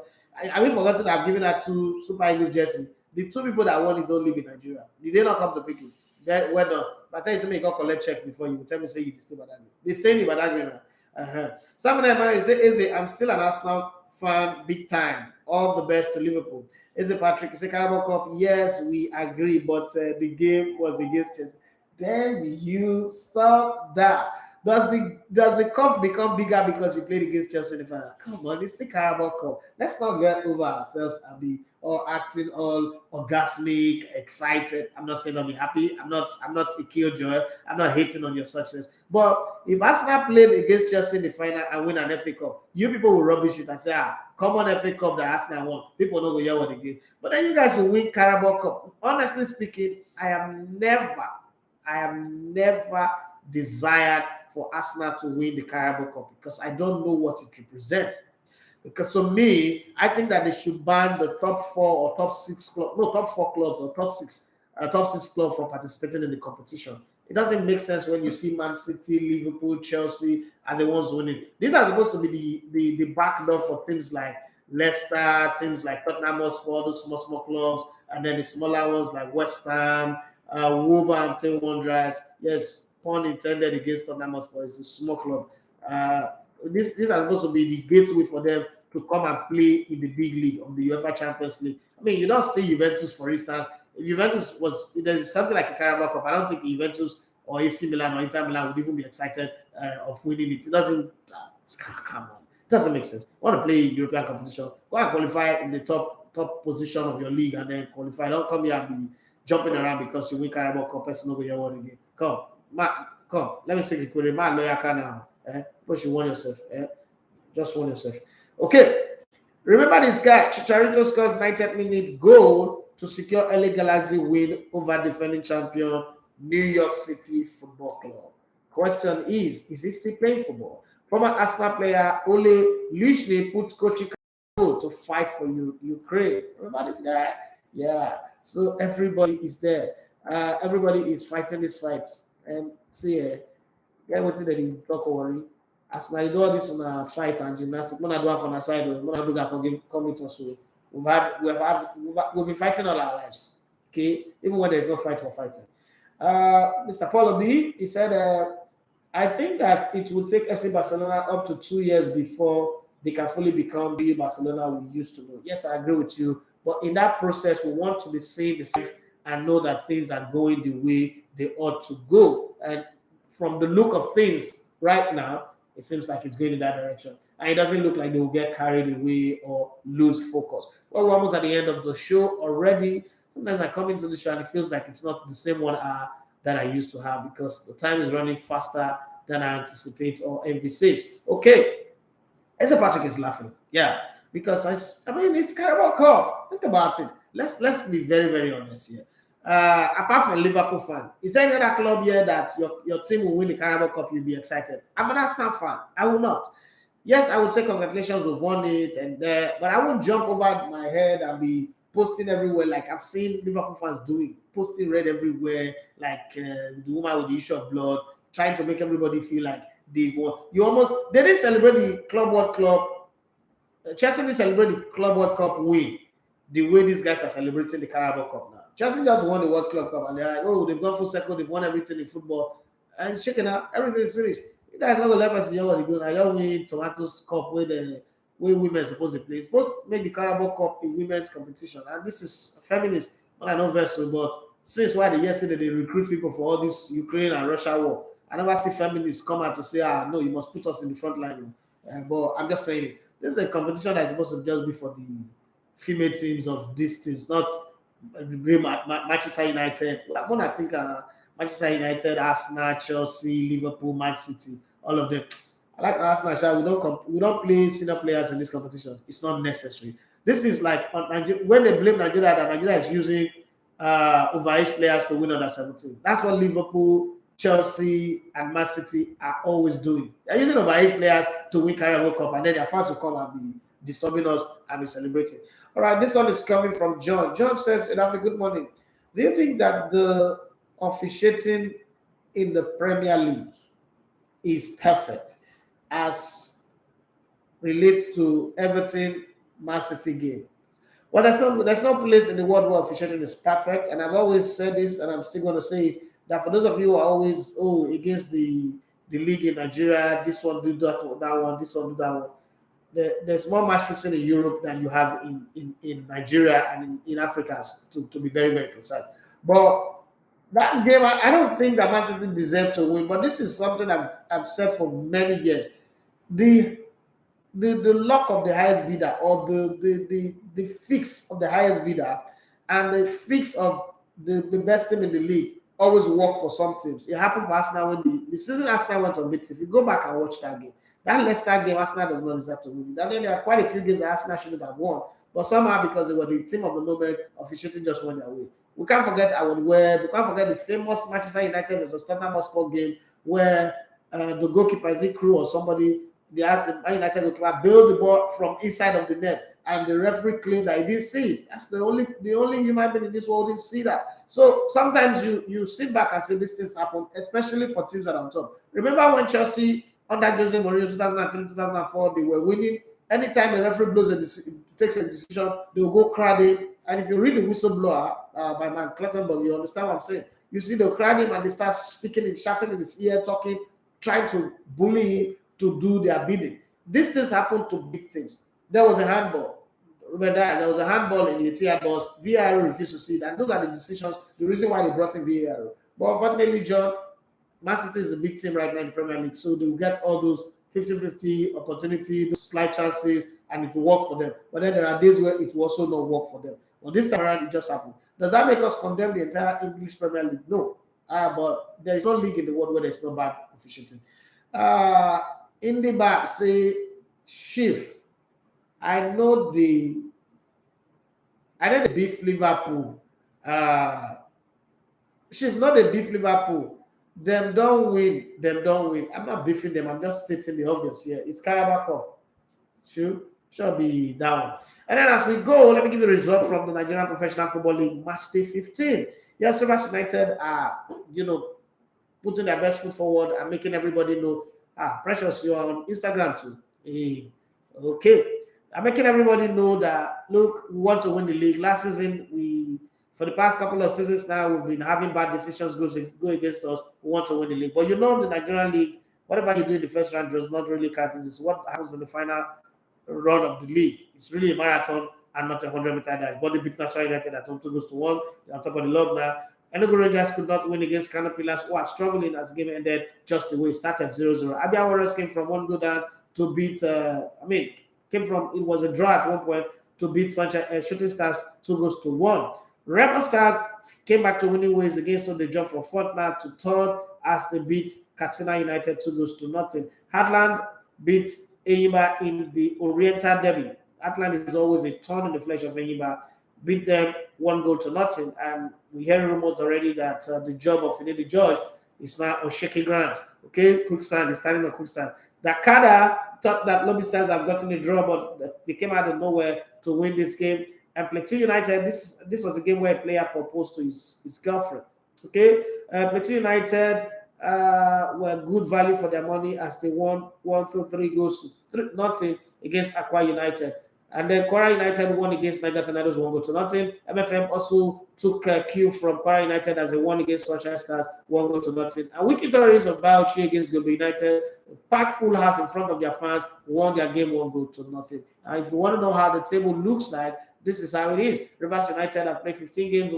I mean, forgotten that I've given her 2 Super Eagles jersey. The 2 people that won it don't live in Nigeria. Did they not come to pick it? Very well done. But I tell you, you got collect check before you tell me say you stay Badagry. They stay in Badagry now. Somebody might say, Eze, I'm still an Arsenal fan, big time. All the best to Liverpool. Eze Patrick, it's a Carabao Cup. Yes, we agree, but the game was against Chelsea. Then you stop that. Does the cup become bigger because you played against Chelsea in the final? Come on, it's the Carabao Cup. Let's not get over ourselves and be all acting all orgasmic, excited. I'm not saying I'll be happy. I'm not a killjoy. I'm not hating on your success. But if Arsenal played against Chelsea in the final and win an FA Cup, you people will rubbish it and say, come on, FA Cup that Arsenal won. People don't go hear what again. But then you guys will win Carabao Cup. Honestly speaking, I have never desired for Arsenal to win the Carabao Cup because I don't know what it represents. Because to me, I think that they should ban the top 4 or top 6 clubs, no, top 4 clubs or top 6 clubs from participating in the competition. It doesn't make sense when you see Man City, Liverpool, Chelsea are the ones winning. These are supposed to be the backdoor for things like Leicester, things like Tottenham Hotspur, those small clubs, and then the smaller ones like West Ham, Wolverhampton Wanderers. Yes, pun intended against Tottenham Hotspur. It's a small club. This is supposed to be the gateway for them to come and play in the big league of the UEFA Champions League. I mean, you don't see Juventus, for instance. If Juventus there's something like a Carabao Cup, I don't think Juventus or AC Milan or Inter Milan would even be excited of winning it. It doesn't, come on. It doesn't make sense. Want to play European competition, go and qualify in the top position of your league and then qualify. Don't come here and be jumping around because you win Carabao Cup, person over your word again. Come, let me speak to man lawyer now. But you want yourself. Just want yourself. Okay. Remember this guy, Chicharito scores 90th minute goal to secure LA Galaxy win over defending champion New York City Football Club. Question is he still playing football? Former Arsenal player Ole Luchny put Coach to fight for Ukraine. Remember this guy? Yeah. So everybody is there. Everybody is fighting this fight. And see, get what they talk worry. As I do all this on a fight and gymnastics, when I do it on a side, when I do that, come to us. We've been fighting all our lives. Okay, even when there's no fight for fighting. Mr. Paulo B, he said, I think that it will take FC Barcelona up to 2 years before they can fully become the Barcelona we used to know. Yes, I agree with you. But in that process, we want to be seeing the signs and know that things are going the way they ought to go. And from the look of things right now, it seems like it's going in that direction. And it doesn't look like they will get carried away or lose focus. Well, we're almost at the end of the show already. Sometimes I come into the show and it feels like it's not the same 1 hour that I used to have because the time is running faster than I anticipate or envisage. Okay, Esther Patrick is laughing. Yeah, because I mean it's Carabao Cup. Think about it. Let's be very very honest here. Apart from Liverpool fan, is there any other club here that your team will win the Carabao Cup? You'll be excited. I'm an Arsenal fan. I will not. Yes, I would say congratulations, we've won it, but I won't jump over my head and be posting everywhere like I've seen Liverpool fans doing, posting red everywhere, like the woman with the issue of blood, trying to make everybody feel like they've won. They didn't celebrate the Club World Cup. Chelsea didn't celebrate the Club World Cup win the way these guys are celebrating the Carabao Cup now. Chelsea just won the World Club Cup and they're like, oh, they've gone full circle, they've won everything in football, and it's shaken out, everything is finished. You guys not gonna let us see what they go now. You win Tomatoes Cup where women are supposed to play. It's supposed to make the Carabao Cup a women's competition, and this is a feminist, but I know vessel, but since why they yesterday they recruit people for all this Ukraine and Russia war, I never see feminists come out to say, no, you must put us in the front line. But I'm just saying, this is a competition that's supposed to just be for the female teams of these teams, not Manchester United. When I think Manchester United, Arsenal, Chelsea, Liverpool, Man City, all of them. I like Arsenal. We don't play senior players in this competition. It's not necessary. This is like when they blame Nigeria that Nigeria is using overage players to win under 17. That's what Liverpool, Chelsea, and Man City are always doing. They're using overage players to win Carabao Cup, and then their fans will come and be disturbing us and be celebrating. All right, this one is coming from John. John says, "Enough. Good morning. Do you think that the officiating in the Premier League is perfect as relates to Everton Man City game?" Well, there's no place in the world where officiating is perfect, and I've always said this, and I'm still going to say it, that for those of you who are always against the league in Nigeria, this one do that one, this one do that one. There's more match fixing in Europe than you have in Nigeria and in Africa, to be very very precise. But that game, I don't think that Man City deserve to win. But this is something I've said for many years. The luck of the highest bidder, or the fix of the highest bidder, and the fix of the best team in the league always work for some teams. It happened for Arsenal when the season Arsenal went unbeaten. If you go back and watch that game, that Leicester game, Arsenal does not deserve to win. Then there are quite a few games that Arsenal shouldn't have won, but somehow because they were the team of the moment, officiating just went their way. We can't forget we can't forget the famous Manchester United versus Tottenham Hotspur game where the goalkeeper, is it Crew or somebody, the Man United goalkeeper bailed the ball from inside of the net, and the referee claimed that he didn't see it. That's the only human being in this world didn't see that. So sometimes you sit back and say these things happen, especially for teams that are on top. Remember when Chelsea under Jose Mourinho 2003, 2004, they were winning. Anytime the referee takes a decision, they will go crowding. And if you read the whistleblower by Man Clattenburg, you understand what I'm saying. You see the crowd him and they start speaking and shouting in his ear, talking, trying to bully him to do their bidding. These things happen to big teams. There was a handball. Remember that? There was a handball in the Etihad box. VAR refused to see it. And those are the decisions, the reason why they brought in VAR. But unfortunately, John, Man City is a big team right now in the Premier League. So they will get all those 50-50 opportunities, those slight chances, and it will work for them. But then there are days where it will also not work for them. But this time around, it just happened. Does that make us condemn the entire English Premier League? No. But there is no league in the world where there's no bad officiating. In the back, say, Chief, I know the beef Liverpool. Chief, not the beef Liverpool. Them don't win. I'm not beefing them. I'm just stating the obvious here. It's Carabao Cup. Should be down. And then as we go, let me give you the result from the Nigerian Professional Football League match day 15. Yes, Rivers United are, putting their best foot forward and making everybody know. Precious, you're on Instagram too. Hey, okay. I'm making everybody know that, look, we want to win the league. Last season, for the past couple of seasons now, we've been having bad decisions go against us. We want to win the league. But the Nigerian league, whatever you do in the first round does not really count. This is what happens in the final run of the league. It's really a marathon and not a 100-meter dive. Body beat National United at home 2-1. They're on top of the log now. Enugu Rangers could not win against Kano Pillars, who are struggling as the game ended just the way it started 0-0. Abia Warriors came from one go down to beat, it was a draw at one point to beat Shooting Stars 2-1. Rebel Stars came back to winning ways again, so they jumped from fourth now to third. as they beat Katsina United 2-0. Haaland beat Enyimba in the Oriental Derby. Haaland is always a thorn in the flesh of Enyimba. Beat them 1-0, and we hear rumors already that the job of Finidi George is now on shaky ground. Okay, quicksand is standing on quicksand. Dakada thought that Lobby Stars have gotten a draw, but they came out of nowhere to win this game. And Plateau United, this was a game where a player proposed to his girlfriend. Okay, Plateau United were good value for their money as they won 1-3 against Aqua United. And then Kwara United won against Niger Tornadoes 1-0. MFM also took cue from Kwara United as they won against Sunshine Stars 1-0. And Wiki Tourists of Bauchi against Gombe United, packed full house in front of their fans, won their game 1-0. And if you want to know how the table looks like, this is how it is. Rivers United have played 15 games.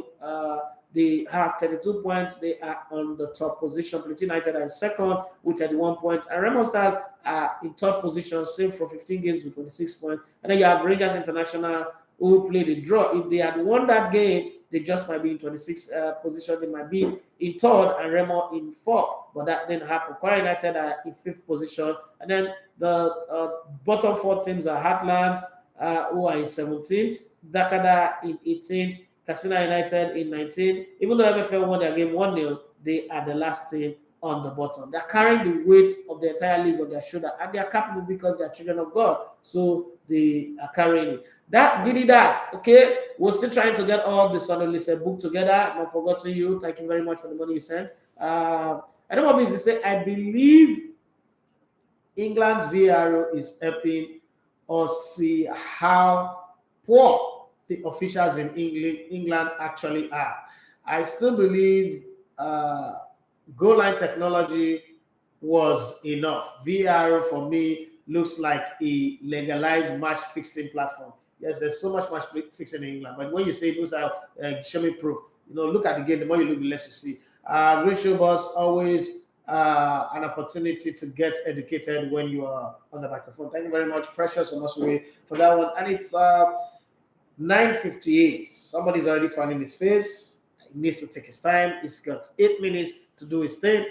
They have 32 points. They are on the top position. Plateau United are in second with 31 points. And Remo Stars are in third position, same for 15 games with 26 points. And then you have Rangers International who played a draw. If they had won that game, they just might be in 26th position. They might be in third and Remo in fourth. But that didn't happen. Kwara United are in fifth position. And then the bottom four teams are Heartland, who are in 17th, Dakada in 18th, Katsina United in 19th. Even though MFL won their game 1-0, they are the last team on the bottom. They're carrying the weight of the entire league on their shoulder, and they are capable because they are children of God. So they are carrying it. That. Okay, we're still trying to get all the Sonolise book together. Not forgotten you. Thank you very much for the money you sent. I don't want me to say, I believe England's VAR is helping us see how poor the officials in England actually are. I still believe goal line technology was enough. VAR for me looks like a legalized match fixing platform. Yes, there's so much match fixing in England, but when you say those are show me proof, look at the game. The more you look, the less you see. Great show boss, always an opportunity to get educated when you are on the microphone. Thank you very much, Precious Omasuri, for that one. And it's 9:58. Somebody's already finding his face. He needs to take his time. He's got 8 minutes to do his thing.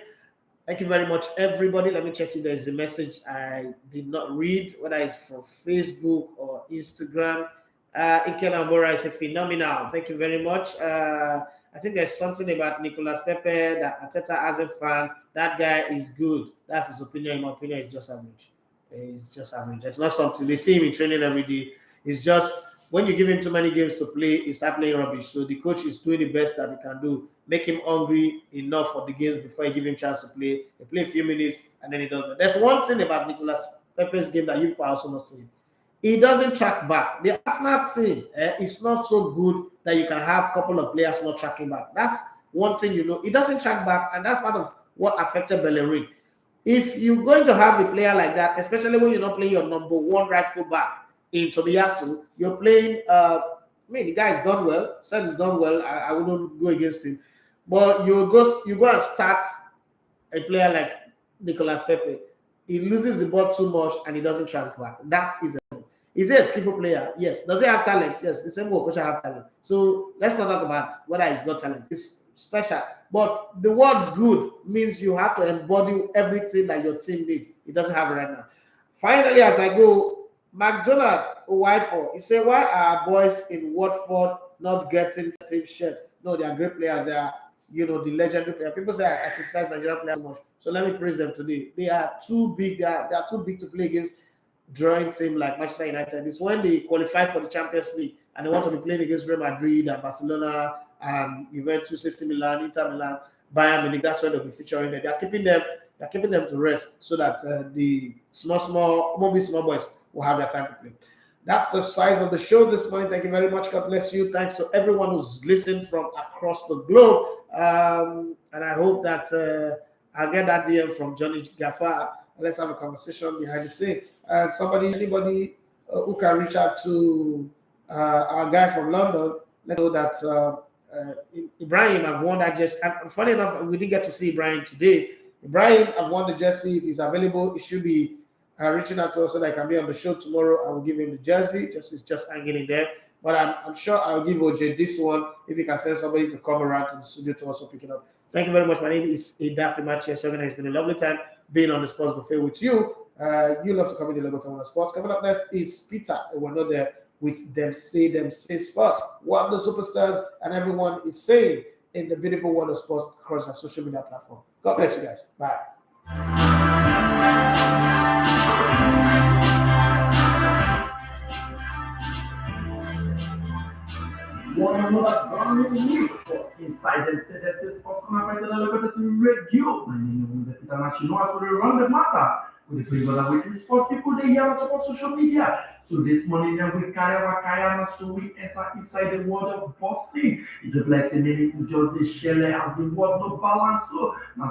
Thank you very much, everybody. Let me check if there's a message I did not read, whether it's from Facebook or Instagram. Ikena Mora is a phenomenal. Thank you very much. I think there's something about Nicolas Pepe that Arteta hasn't found. That guy is good. That's his opinion. In my opinion, it's just average. It's just average. It's not something. They see him in training every day. It's just when you give him too many games to play, he starts playing rubbish. So the coach is doing the best that he can do. Make him hungry enough for the games before you give him a chance to play. He play a few minutes and then he does it. There's one thing about Nicolas Pepe's game that you also not see. He doesn't track back. The Arsenal team is not so good that you can have a couple of players not tracking back. That's one thing He doesn't track back, and that's part of what affected Bellerin. If you're going to have a player like that, especially when you're not playing your number one right full back in Tomiyasu, you're playing. The guy has done well. Said he's done well. I wouldn't go against him, but you go and start a player like Nicolas Pepe. He loses the ball too much and he doesn't track back. That is Is he a skillful player? Yes. Does he have talent? Yes. The same way Okocha have talent. So let's not talk about whether he's got talent. It's special. But the word good means you have to embody everything that your team needs. He doesn't have it right now. Finally, as I go, McDonald Owifo, he said, why are boys in Watford not getting the same shirt? No, they are great players. They are, the legendary players. People say I criticize Nigerian players much. So let me praise them today. They are too big. They are too big to play against drawing team like Manchester United. It's when they qualify for the Champions League and they want to be playing against Real Madrid and Barcelona and Juventus, AC Milan, Inter Milan, Bayern Munich. That's when they'll be featuring them. They're keeping them to rest so that the small boys will have their time to play. That's the size of the show this morning. Thank you very much. God bless you. Thanks to everyone who's listening from across the globe. And I hope that I'll get that DM from Johnny Gaffar. Let's have a conversation behind the scene. And anybody who can reach out to our guy from London, let know that Ibrahim have won that jersey. And funny enough, we didn't get to see Ibrahim today. Ibrahim have won the jersey. If he's available, he should be reaching out to us so that I can be on the show tomorrow. I will give him the jersey. It's just hanging in there. But I'm sure I'll give OJ this one if he can send somebody to come around to the studio to also pick it up. Thank you very much. My name is Idafi Machias. It's been a lovely time being on the Sports Buffet with you. You love to come in the Legoton on Sports. Coming up next is Peter. We're not there with them say sports. What the superstars and everyone is saying in the beautiful world of sports across our social media platform. God bless you guys. Bye. One another brand new inside the CDS Sports Radio. My name is Mundo Deportivo. So we run the matter with the people that we sports people they hear on social media. So this morning we carry our kayana, so we enter inside the world of boxing. It's just like the minute we just the shell of the world of balance. So now